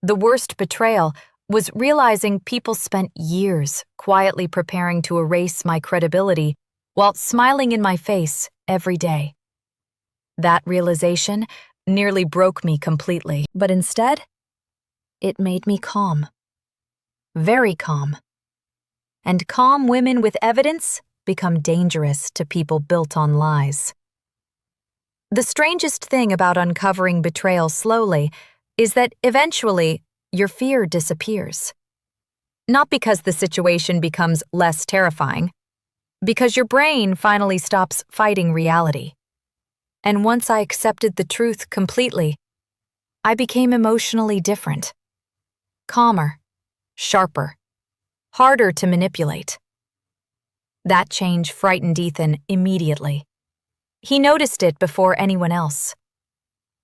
The worst betrayal was realizing people spent years quietly preparing to erase my credibility while smiling in my face every day. That realization nearly broke me completely, but instead, it made me calm. Very calm. And calm women with evidence become dangerous to people built on lies. The strangest thing about uncovering betrayal slowly is that eventually your fear disappears. Not because the situation becomes less terrifying, because your brain finally stops fighting reality. And once I accepted the truth completely, I became emotionally different. Calmer, sharper, harder to manipulate. That change frightened Ethan immediately. He noticed it before anyone else.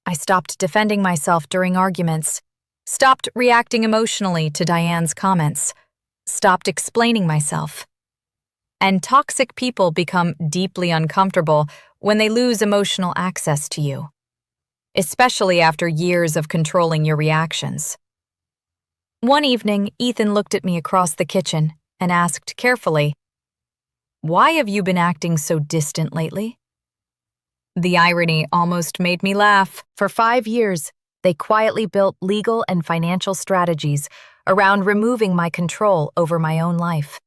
I stopped defending myself during arguments, stopped reacting emotionally to Diane's comments, stopped explaining myself. And toxic people become deeply uncomfortable when they lose emotional access to you, especially after years of controlling your reactions. One evening, Ethan looked at me across the kitchen and asked carefully, "Why have you been acting so distant lately?" The irony almost made me laugh. For 5 years, they quietly built legal and financial strategies around removing my control over my own life.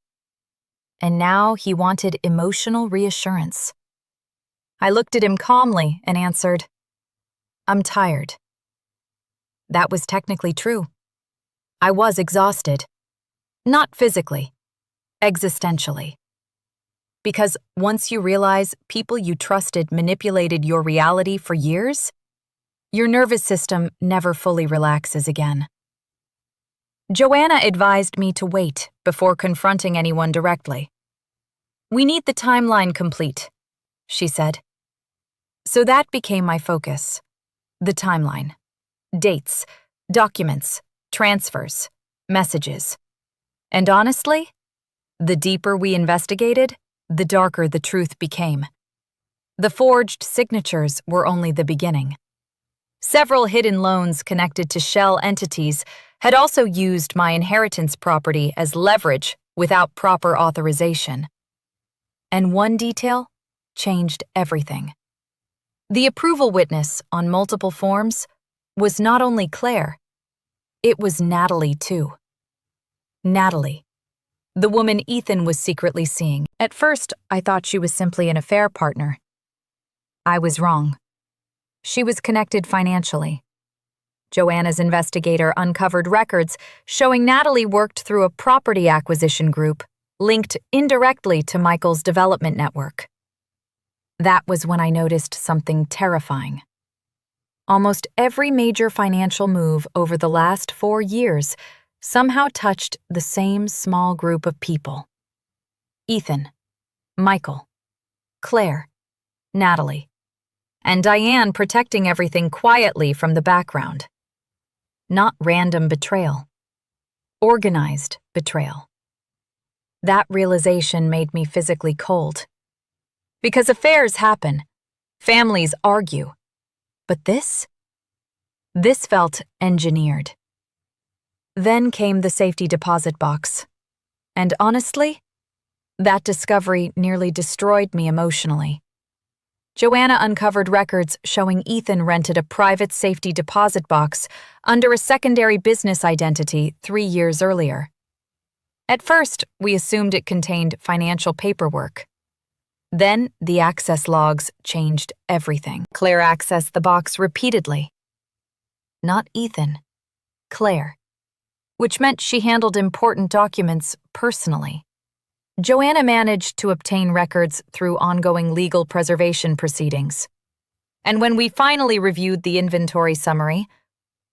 And now he wanted emotional reassurance. I looked at him calmly and answered, "I'm tired." That was technically true. I was exhausted. Not physically, existentially. Because once you realize people you trusted manipulated your reality for years, your nervous system never fully relaxes again. Joanna advised me to wait before confronting anyone directly. "We need the timeline complete," she said. So that became my focus. The timeline. Dates, documents, transfers, messages. And honestly, the deeper we investigated, the darker the truth became. The forged signatures were only the beginning. Several hidden loans connected to shell entities had also used my inheritance property as leverage without proper authorization. And one detail changed everything. The approval witness on multiple forms was not only Claire, it was Natalie too. Natalie, the woman Ethan was secretly seeing. At first, I thought she was simply an affair partner. I was wrong. She was connected financially. Joanna's investigator uncovered records showing Natalie worked through a property acquisition group linked indirectly to Michael's development network. That was when I noticed something terrifying. Almost every major financial move over the last 4 years somehow touched the same small group of people. Ethan, Michael, Claire, Natalie, and Diane protecting everything quietly from the background. Not random betrayal. Organized betrayal. That realization made me physically cold. Because affairs happen, families argue, but this felt engineered. Then came the safety deposit box, and honestly, that discovery nearly destroyed me emotionally. Joanna uncovered records showing Ethan rented a private safety deposit box under a secondary business identity 3 years earlier. At first, we assumed it contained financial paperwork. Then, the access logs changed everything. Claire accessed the box repeatedly. Not Ethan, Claire, which meant she handled important documents personally. Joanna managed to obtain records through ongoing legal preservation proceedings. And when we finally reviewed the inventory summary,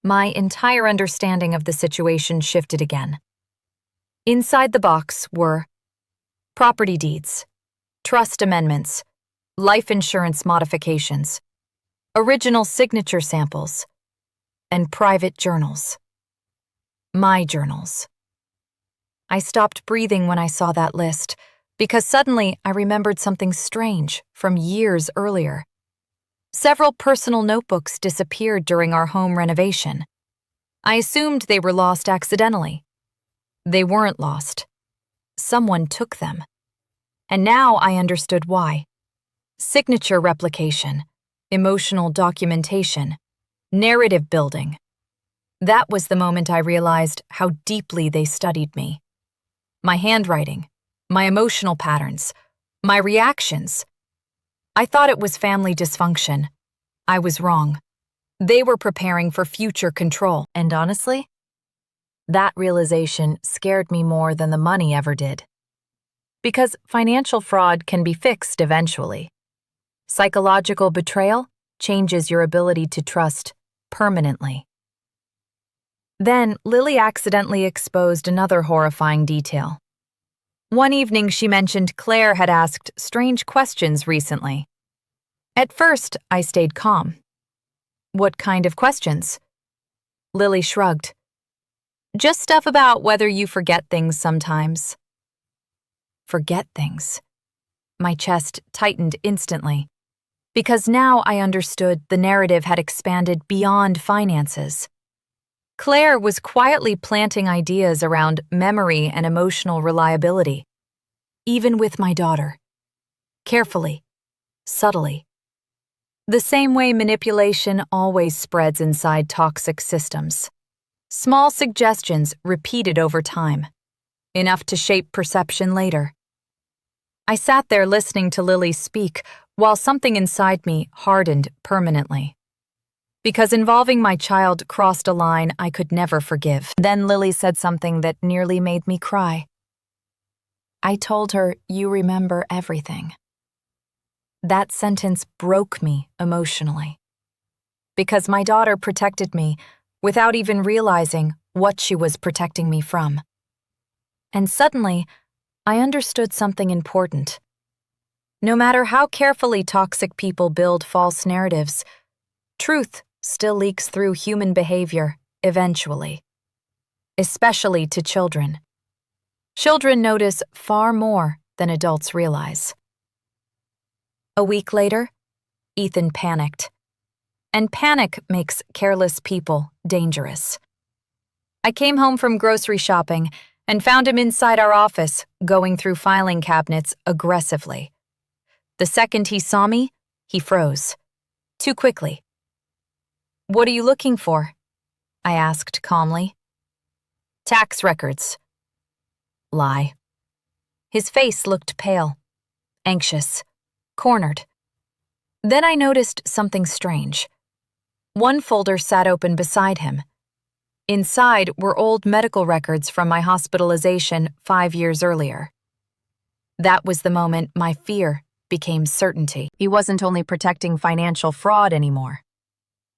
my entire understanding of the situation shifted again. Inside the box were property deeds, trust amendments, life insurance modifications, original signature samples, and private journals. My journals. I stopped breathing when I saw that list, because suddenly I remembered something strange from years earlier. Several personal notebooks disappeared during our home renovation. I assumed they were lost accidentally. They weren't lost. Someone took them. And now I understood why. Signature replication, emotional documentation, narrative building. That was the moment I realized how deeply they studied me. My handwriting, my emotional patterns, my reactions. I thought it was family dysfunction. I was wrong. They were preparing for future control. And honestly, that realization scared me more than the money ever did. Because financial fraud can be fixed eventually. Psychological betrayal changes your ability to trust permanently. Then, Lily accidentally exposed another horrifying detail. One evening, she mentioned Claire had asked strange questions recently. At first, I stayed calm. What kind of questions? Lily shrugged. Just stuff about whether you forget things sometimes. Forget things. My chest tightened instantly, because now I understood the narrative had expanded beyond finances. Claire was quietly planting ideas around memory and emotional reliability, even with my daughter. Carefully, subtly. The same way manipulation always spreads inside toxic systems. Small suggestions repeated over time, enough to shape perception later. I sat there listening to Lily speak while something inside me hardened permanently. Because involving my child crossed a line I could never forgive. Then Lily said something that nearly made me cry. I told her, "You remember everything." That sentence broke me emotionally. Because my daughter protected me without even realizing what she was protecting me from. And suddenly, I understood something important. No matter how carefully toxic people build false narratives, truth still leaks through human behavior eventually. Especially to children. Children notice far more than adults realize. A week later, Ethan panicked. And panic makes careless people dangerous. I came home from grocery shopping and found him inside our office, going through filing cabinets aggressively. The second he saw me, he froze. Too quickly. "What are you looking for?" I asked calmly. "Tax records." Lie. His face looked pale, anxious, cornered. Then I noticed something strange. One folder sat open beside him. Inside were old medical records from my hospitalization 5 years earlier. That was the moment my fear became certainty. He wasn't only protecting financial fraud anymore.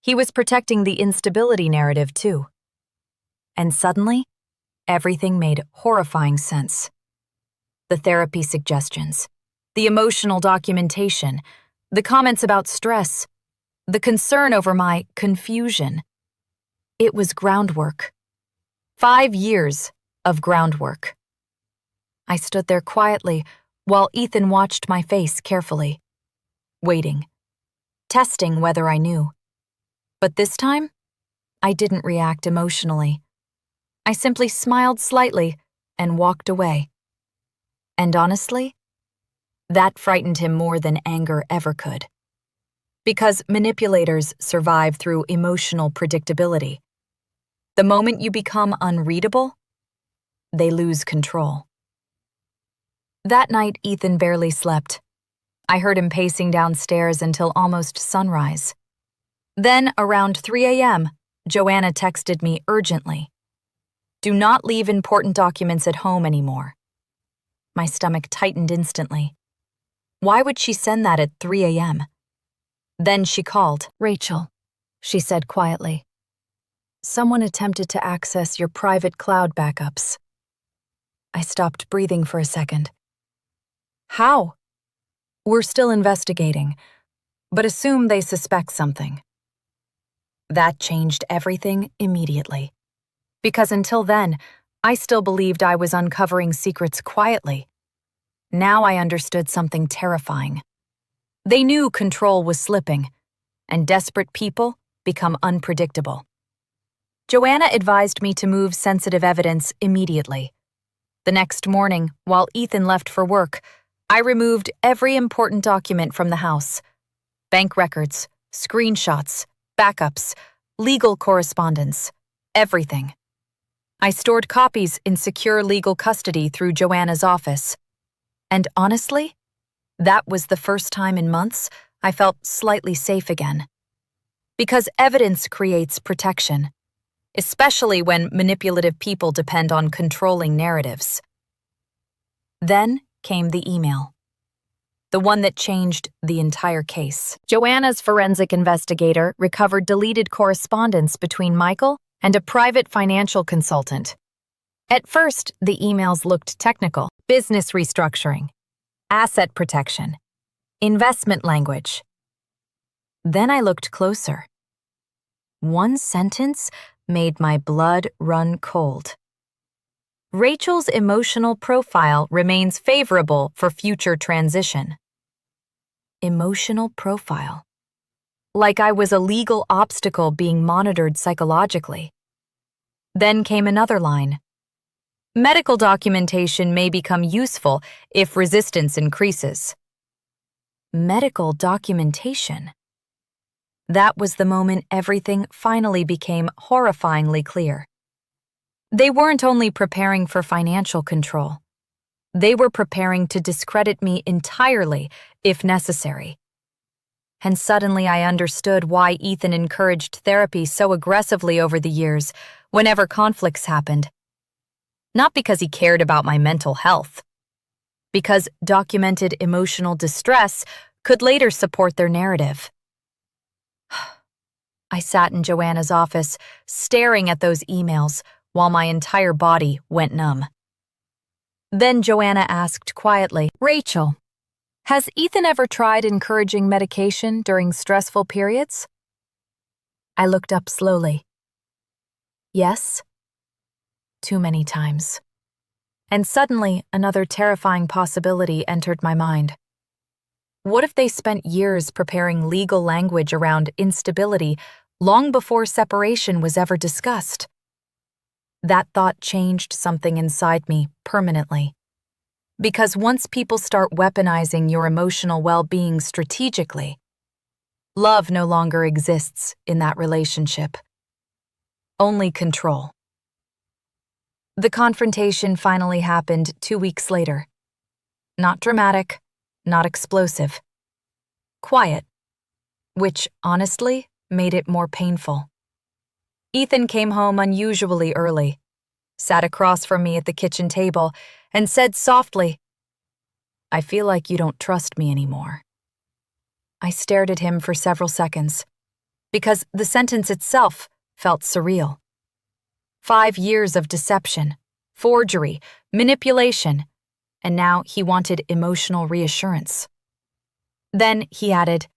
He was protecting the instability narrative too. And suddenly, everything made horrifying sense. The therapy suggestions, the emotional documentation, the comments about stress, the concern over my confusion. It was groundwork. 5 years of groundwork. I stood there quietly while Ethan watched my face carefully, waiting, testing whether I knew. But this time, I didn't react emotionally. I simply smiled slightly and walked away. And honestly, that frightened him more than anger ever could. Because manipulators survive through emotional predictability. The moment you become unreadable, they lose control. That night, Ethan barely slept. I heard him pacing downstairs until almost sunrise. Then, around 3 a.m., Joanna texted me urgently. "Do not leave important documents at home anymore." My stomach tightened instantly. Why would she send that at 3 a.m.? Then she called. "Rachel," she said quietly. "Someone attempted to access your private cloud backups." I stopped breathing for a second. "How?" "We're still investigating, but assume they suspect something." That changed everything immediately. Because until then, I still believed I was uncovering secrets quietly. Now I understood something terrifying. They knew control was slipping, and desperate people become unpredictable. Joanna advised me to move sensitive evidence immediately. The next morning, while Ethan left for work, I removed every important document from the house. Bank records, screenshots, backups, legal correspondence, everything. I stored copies in secure legal custody through Joanna's office. And honestly, that was the first time in months I felt slightly safe again. Because evidence creates protection, especially when manipulative people depend on controlling narratives. Then came the email. The one that changed the entire case. Joanna's forensic investigator recovered deleted correspondence between Michael and a private financial consultant. At first, the emails looked technical: business restructuring, asset protection, investment language. Then I looked closer. One sentence made my blood run cold. Rachel's emotional profile remains favorable for future transition. Emotional profile. Like I was a legal obstacle being monitored psychologically. Then came another line. Medical documentation may become useful if resistance increases. Medical documentation. That was the moment everything finally became horrifyingly clear. They weren't only preparing for financial control. They were preparing to discredit me entirely, if necessary. And suddenly I understood why Ethan encouraged therapy so aggressively over the years, whenever conflicts happened. Not because he cared about my mental health. Because documented emotional distress could later support their narrative. I sat in Joanna's office, staring at those emails, while my entire body went numb. Then Joanna asked quietly, "Rachel, has Ethan ever tried encouraging medication during stressful periods?" I looked up slowly. Yes. Too many times. And suddenly, another terrifying possibility entered my mind. What if they spent years preparing legal language around instability long before separation was ever discussed? That thought changed something inside me permanently. Because once people start weaponizing your emotional well-being strategically, love no longer exists in that relationship. Only control. The confrontation finally happened 2 weeks later. Not dramatic, not explosive. Quiet, which honestly made it more painful. Ethan came home unusually early, sat across from me at the kitchen table, and said softly, I feel like you don't trust me anymore. I stared at him for several seconds, because the sentence itself felt surreal. 5 years of deception, forgery, manipulation, and now he wanted emotional reassurance. Then he added,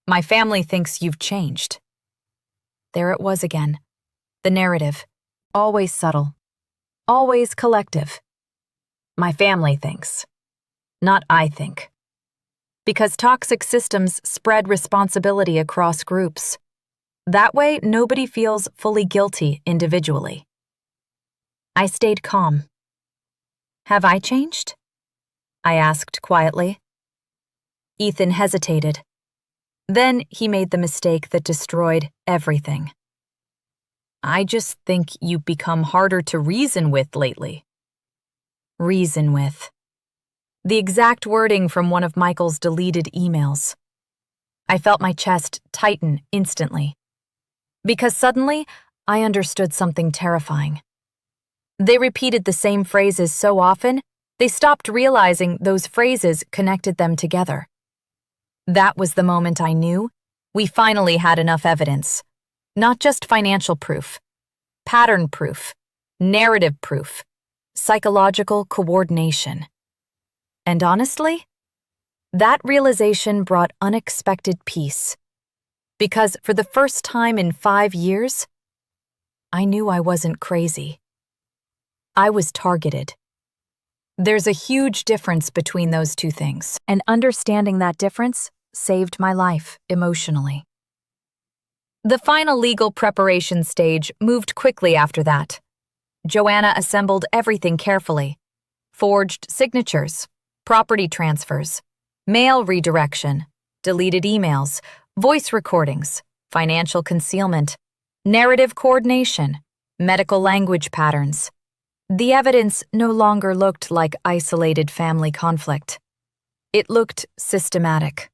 "My family thinks you've changed." There it was again, the narrative, always subtle, always collective. My family thinks, not I think. Because toxic systems spread responsibility across groups. That way, nobody feels fully guilty individually. I stayed calm. Have I changed? I asked quietly. Ethan hesitated. Then he made the mistake that destroyed everything. I just think you've become harder to reason with lately. Reason with. The exact wording from one of Michael's deleted emails. I felt my chest tighten instantly. Because suddenly, I understood something terrifying. They repeated the same phrases so often, they stopped realizing those phrases connected them together. That was the moment I knew we finally had enough evidence. Not just financial proof, pattern proof, narrative proof, psychological coordination. And honestly, that realization brought unexpected peace. Because for the first time in 5 years, I knew I wasn't crazy. I was targeted. There's a huge difference between those two things, and understanding that difference saved my life emotionally. The final legal preparation stage moved quickly after that. Joanna assembled everything carefully. Forged signatures, property transfers, mail redirection, deleted emails, voice recordings, financial concealment, narrative coordination, medical language patterns. The evidence no longer looked like isolated family conflict. It looked systematic.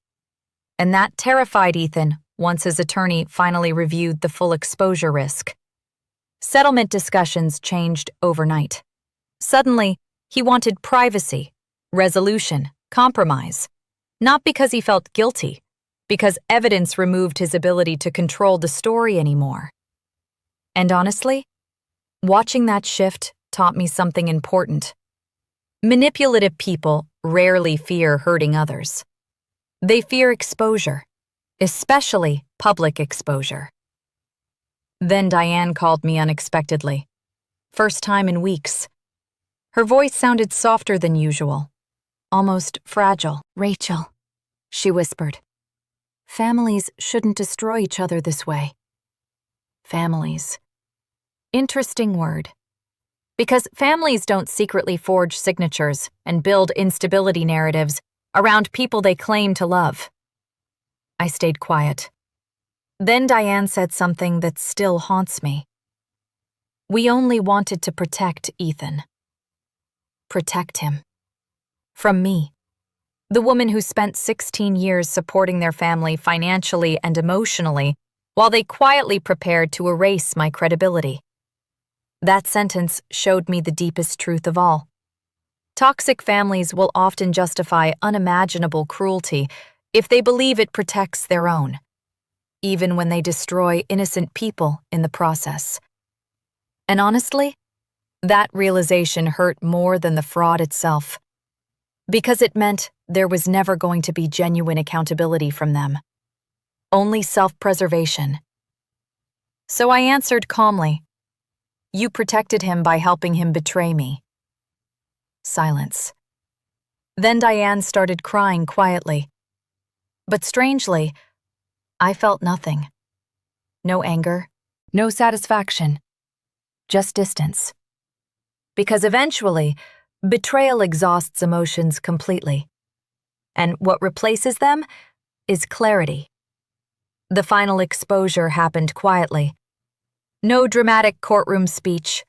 And that terrified Ethan once his attorney finally reviewed the full exposure risk. Settlement discussions changed overnight. Suddenly, he wanted privacy, resolution, compromise. Not because he felt guilty, because evidence removed his ability to control the story anymore. And honestly, watching that shift taught me something important. Manipulative people rarely fear hurting others. They fear exposure, especially public exposure. Then Diane called me unexpectedly. First time in weeks. Her voice sounded softer than usual, almost fragile. "Rachel," she whispered. "Families shouldn't destroy each other this way." Families. Interesting word. Because families don't secretly forge signatures and build instability narratives around people they claim to love. I stayed quiet. Then Diane said something that still haunts me. We only wanted to protect Ethan. Protect him. From me. The woman who spent 16 years supporting their family financially and emotionally while they quietly prepared to erase my credibility. That sentence showed me the deepest truth of all. Toxic families will often justify unimaginable cruelty if they believe it protects their own, even when they destroy innocent people in the process. And honestly, that realization hurt more than the fraud itself, because it meant there was never going to be genuine accountability from them. Only self-preservation. So I answered calmly, "You protected him by helping him betray me." Silence. Then Diane started crying quietly. But strangely, I felt nothing. No anger, no satisfaction, just distance. Because eventually, betrayal exhausts emotions completely. And what replaces them is clarity. The final exposure happened quietly. No dramatic courtroom speech,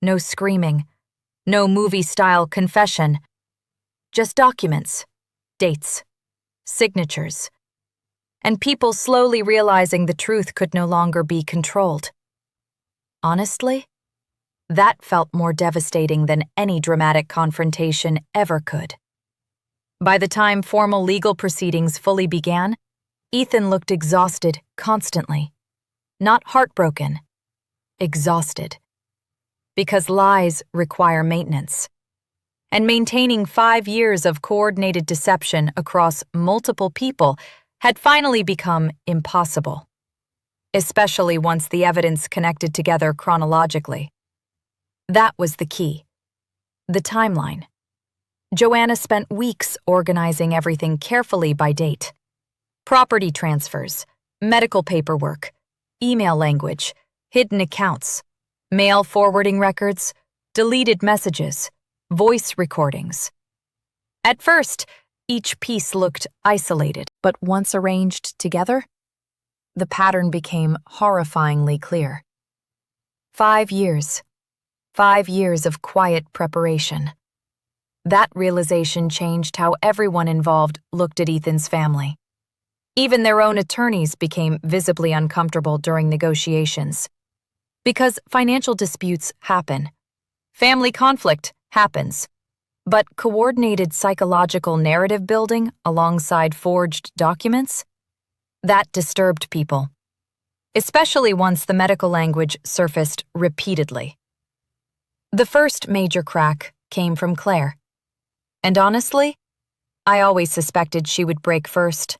no screaming, no movie-style confession. Just documents, dates, signatures, and people slowly realizing the truth could no longer be controlled. Honestly, that felt more devastating than any dramatic confrontation ever could. By the time formal legal proceedings fully began, Ethan looked exhausted constantly. Not heartbroken. Exhausted. Because lies require maintenance. And maintaining 5 years of coordinated deception across multiple people had finally become impossible. Especially once the evidence connected together chronologically. That was the key. The timeline. Joanna spent weeks organizing everything carefully by date. Property transfers, medical paperwork, email language, hidden accounts, mail forwarding records, deleted messages, voice recordings. At first, each piece looked isolated, but once arranged together, the pattern became horrifyingly clear. 5 years. 5 years of quiet preparation. That realization changed how everyone involved looked at Ethan's family. Even their own attorneys became visibly uncomfortable during negotiations. Because financial disputes happen. Family conflict happens. But coordinated psychological narrative building alongside forged documents? That disturbed people. Especially once the medical language surfaced repeatedly. The first major crack came from Claire. And honestly, I always suspected she would break first.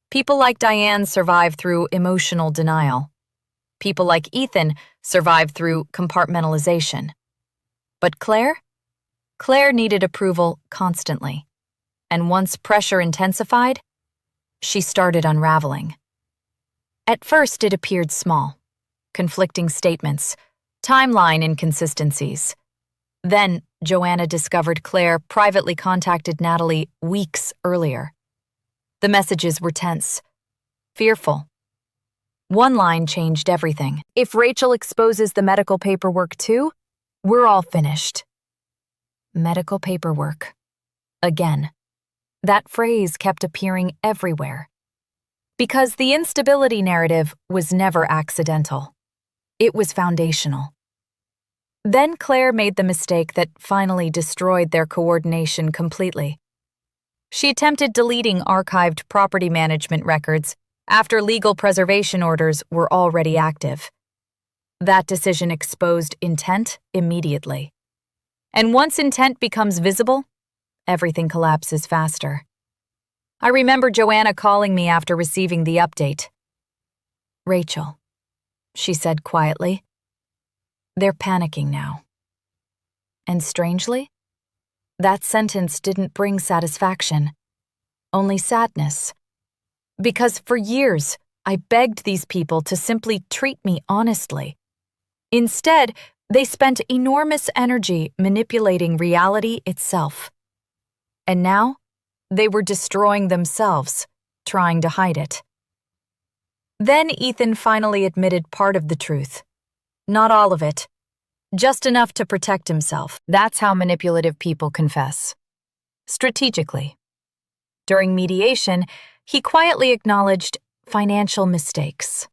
People like Diane survive through emotional denial. People like Ethan survive through compartmentalization. But Claire? Claire needed approval constantly. And once pressure intensified, she started unraveling. At first, it appeared small. Conflicting statements, timeline inconsistencies. Then, Joanna discovered Claire privately contacted Natalie weeks earlier. The messages were tense, fearful. One line changed everything. If Rachel exposes the medical paperwork too, we're all finished. Medical paperwork. Again. That phrase kept appearing everywhere. Because the instability narrative was never accidental. It was foundational. Then Claire made the mistake that finally destroyed their coordination completely. She attempted deleting archived property management records after legal preservation orders were already active. That decision exposed intent immediately. And once intent becomes visible, everything collapses faster. I remember Joanna calling me after receiving the update. "Rachel," she said quietly, "they're panicking now." And strangely, that sentence didn't bring satisfaction, only sadness. Because for years, I begged these people to simply treat me honestly. Instead, they spent enormous energy manipulating reality itself. And now, they were destroying themselves, trying to hide it. Then Ethan finally admitted part of the truth. Not all of it. Just enough to protect himself. That's how manipulative people confess. Strategically. During mediation, he quietly acknowledged financial mistakes.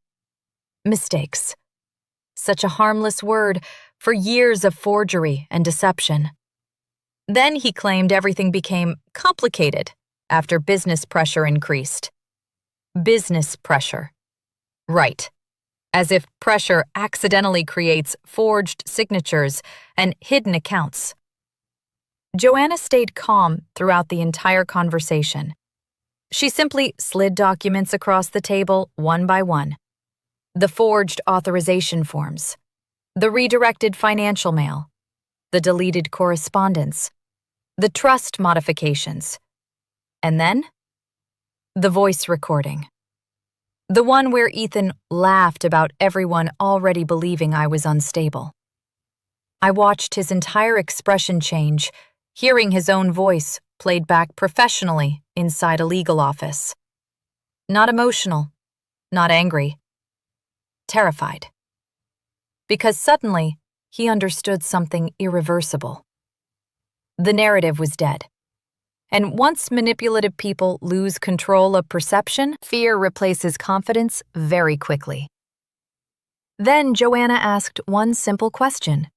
Mistakes. Such a harmless word for years of forgery and deception. Then he claimed everything became complicated after business pressure increased. Business pressure. Right. As if pressure accidentally creates forged signatures and hidden accounts. Joanna stayed calm throughout the entire conversation. She simply slid documents across the table one by one. The forged authorization forms, the redirected financial mail, the deleted correspondence, the trust modifications, and then the voice recording. The one where Ethan laughed about everyone already believing I was unstable. I watched his entire expression change, hearing his own voice played back professionally inside a legal office. Not emotional, not angry. Terrified. Because suddenly, he understood something irreversible. The narrative was dead. And once manipulative people lose control of perception, fear replaces confidence very quickly. Then Joanna asked one simple question.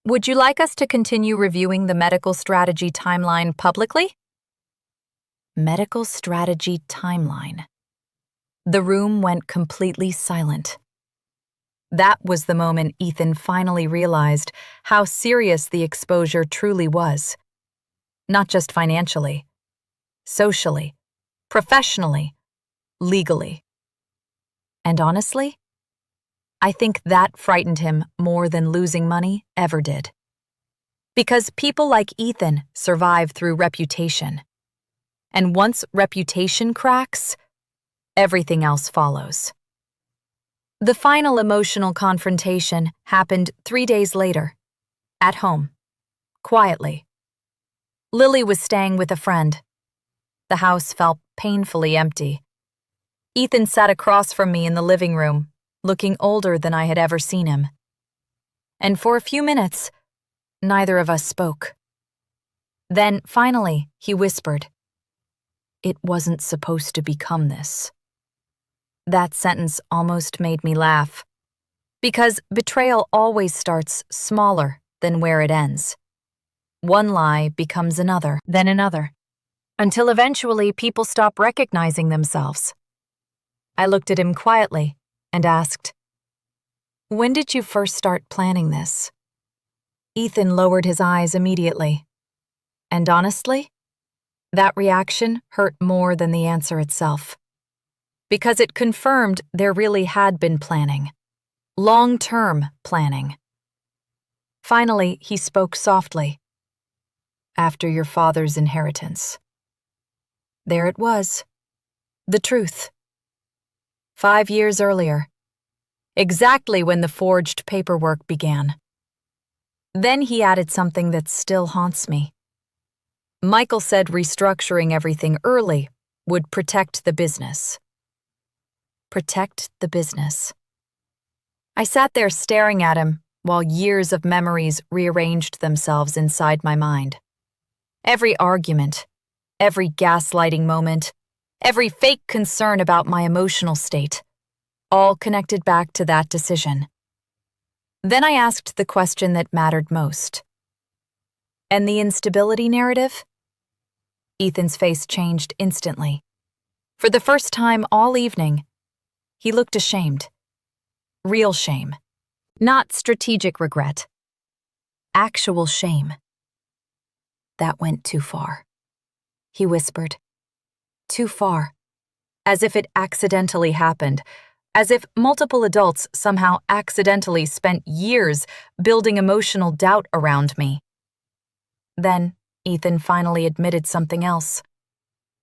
"Would you like us to continue reviewing the medical strategy timeline publicly?" Medical strategy timeline. The room went completely silent. That was the moment Ethan finally realized how serious the exposure truly was. Not just financially, socially, professionally, legally. And honestly, I think that frightened him more than losing money ever did. Because people like Ethan survive through reputation. And once reputation cracks, everything else follows. The final emotional confrontation happened 3 days later, at home, quietly. Lily was staying with a friend. The house felt painfully empty. Ethan sat across from me in the living room, looking older than I had ever seen him. And for a few minutes, neither of us spoke. Then, finally, he whispered, "It wasn't supposed to become this." That sentence almost made me laugh. Because betrayal always starts smaller than where it ends. One lie becomes another, then another, until eventually people stop recognizing themselves. I looked at him quietly and asked, "When did you first start planning this?" Ethan lowered his eyes immediately. And honestly, that reaction hurt more than the answer itself. Because it confirmed there really had been planning. Long-term planning. Finally, he spoke softly. "After your father's inheritance." There it was. The truth. 5 years earlier. Exactly when the forged paperwork began. Then he added something that still haunts me. Michael said restructuring everything early would protect the business. Protect the business. I sat there staring at him while years of memories rearranged themselves inside my mind. Every argument, every gaslighting moment, every fake concern about my emotional state, all connected back to that decision. Then I asked the question that mattered most. And the instability narrative? Ethan's face changed instantly. For the first time all evening, he looked ashamed. Real shame. Not strategic regret. Actual shame. That went too far. He whispered. Too far. As if it accidentally happened. As if multiple adults somehow accidentally spent years building emotional doubt around me. Then, Ethan finally admitted something else.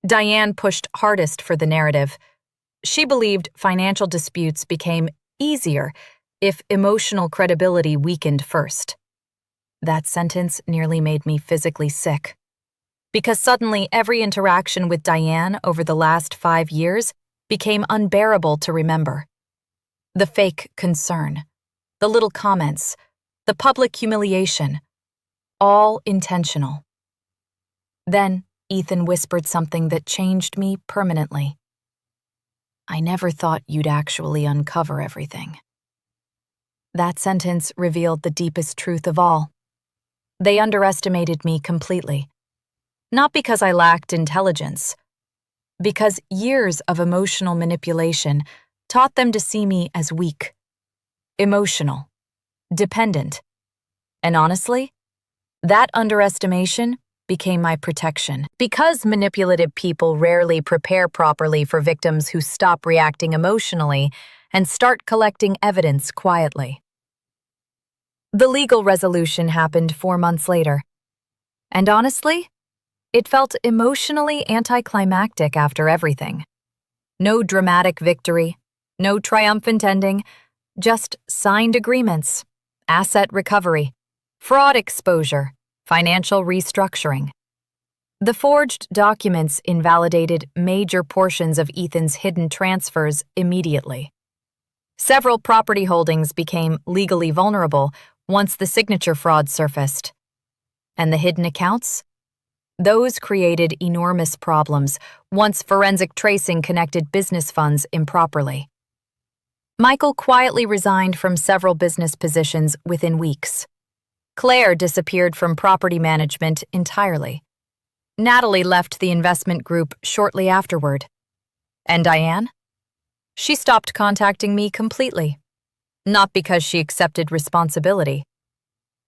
Diane pushed hardest for the narrative. She believed financial disputes became easier if emotional credibility weakened first. That sentence nearly made me physically sick. Because suddenly every interaction with Diane over the last 5 years became unbearable to remember. The fake concern, the little comments, the public humiliation, all intentional. Then Ethan whispered something that changed me permanently. "I never thought you'd actually uncover everything." That sentence revealed the deepest truth of all. They underestimated me completely. Not because I lacked intelligence, because years of emotional manipulation taught them to see me as weak, emotional, dependent. And honestly, that underestimation became my protection. Because manipulative people rarely prepare properly for victims who stop reacting emotionally and start collecting evidence quietly. The legal resolution happened 4 months later. And honestly, it felt emotionally anticlimactic after everything. No dramatic victory, no triumphant ending, just signed agreements, asset recovery, fraud exposure, financial restructuring. The forged documents invalidated major portions of Ethan's hidden transfers immediately. Several property holdings became legally vulnerable once the signature fraud surfaced. And the hidden accounts? Those created enormous problems once forensic tracing connected business funds improperly. Michael quietly resigned from several business positions within weeks. Claire disappeared from property management entirely. Natalie left the investment group shortly afterward. And Diane? She stopped contacting me completely. Not because she accepted responsibility,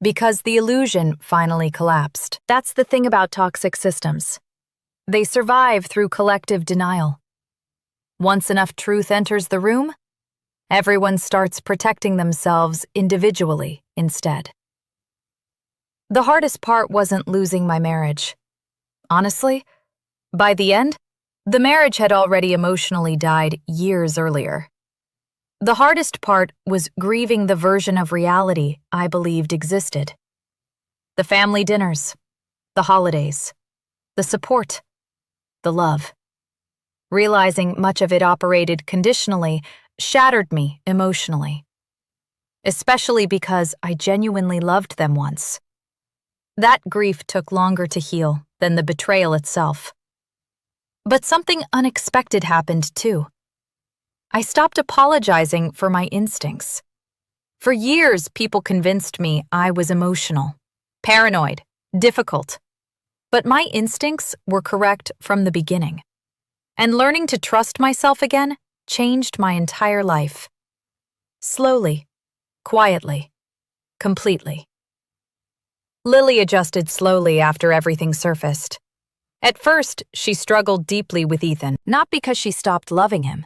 because the illusion finally collapsed. That's the thing about toxic systems. They survive through collective denial. Once enough truth enters the room, everyone starts protecting themselves individually instead. The hardest part wasn't losing my marriage. Honestly, by the end, the marriage had already emotionally died years earlier. The hardest part was grieving the version of reality I believed existed. The family dinners, the holidays, the support, the love. Realizing much of it operated conditionally shattered me emotionally. Especially because I genuinely loved them once. That grief took longer to heal than the betrayal itself. But something unexpected happened too. I stopped apologizing for my instincts. For years, people convinced me I was emotional, paranoid, difficult. But my instincts were correct from the beginning. And learning to trust myself again changed my entire life. Slowly, quietly, completely. Lily adjusted slowly after everything surfaced. At first, she struggled deeply with Ethan, not because she stopped loving him,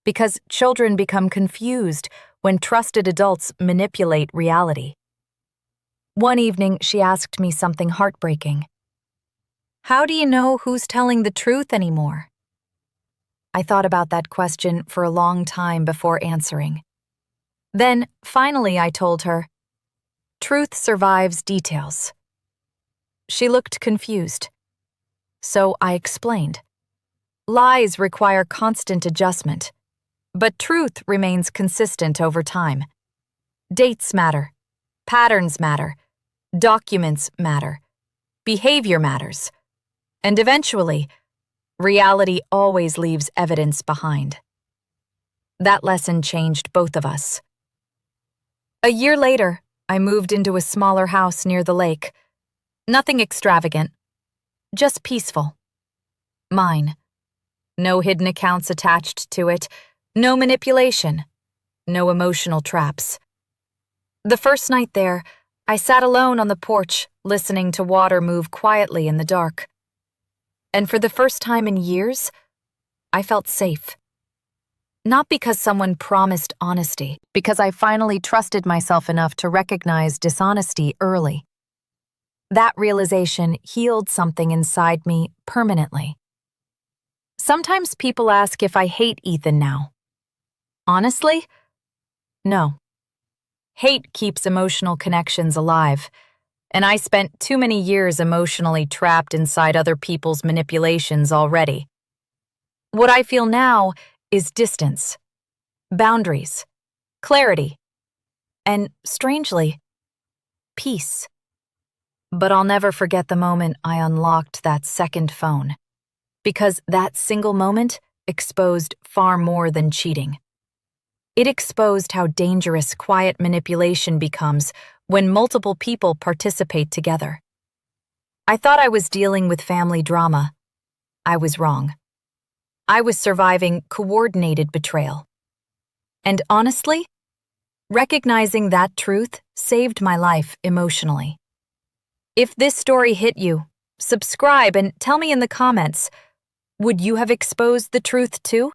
because children become confused when trusted adults manipulate reality. One evening, she asked me something heartbreaking. How do you know who's telling the truth anymore? I thought about that question for a long time before answering. Then, finally, I told her, truth survives details. She looked confused. So I explained. Lies require constant adjustment, but truth remains consistent over time. Dates matter, patterns matter, documents matter, behavior matters, and eventually, reality always leaves evidence behind. That lesson changed both of us. A year later, I moved into a smaller house near the lake. Nothing extravagant, just peaceful. Mine. No hidden accounts attached to it, no manipulation, no emotional traps. The first night there, I sat alone on the porch, listening to water move quietly in the dark. And for the first time in years, I felt safe. Not because someone promised honesty, because I finally trusted myself enough to recognize dishonesty early. That realization healed something inside me permanently. Sometimes people ask if I hate Ethan now. Honestly, no. Hate keeps emotional connections alive, and I spent too many years emotionally trapped inside other people's manipulations already. What I feel now is distance, boundaries, clarity, and, strangely, peace. But I'll never forget the moment I unlocked that second phone, because that single moment exposed far more than cheating. It exposed how dangerous quiet manipulation becomes when multiple people participate together. I thought I was dealing with family drama. I was wrong. I was surviving coordinated betrayal. And honestly, recognizing that truth saved my life emotionally. If this story hit you, subscribe and tell me in the comments, would you have exposed the truth too?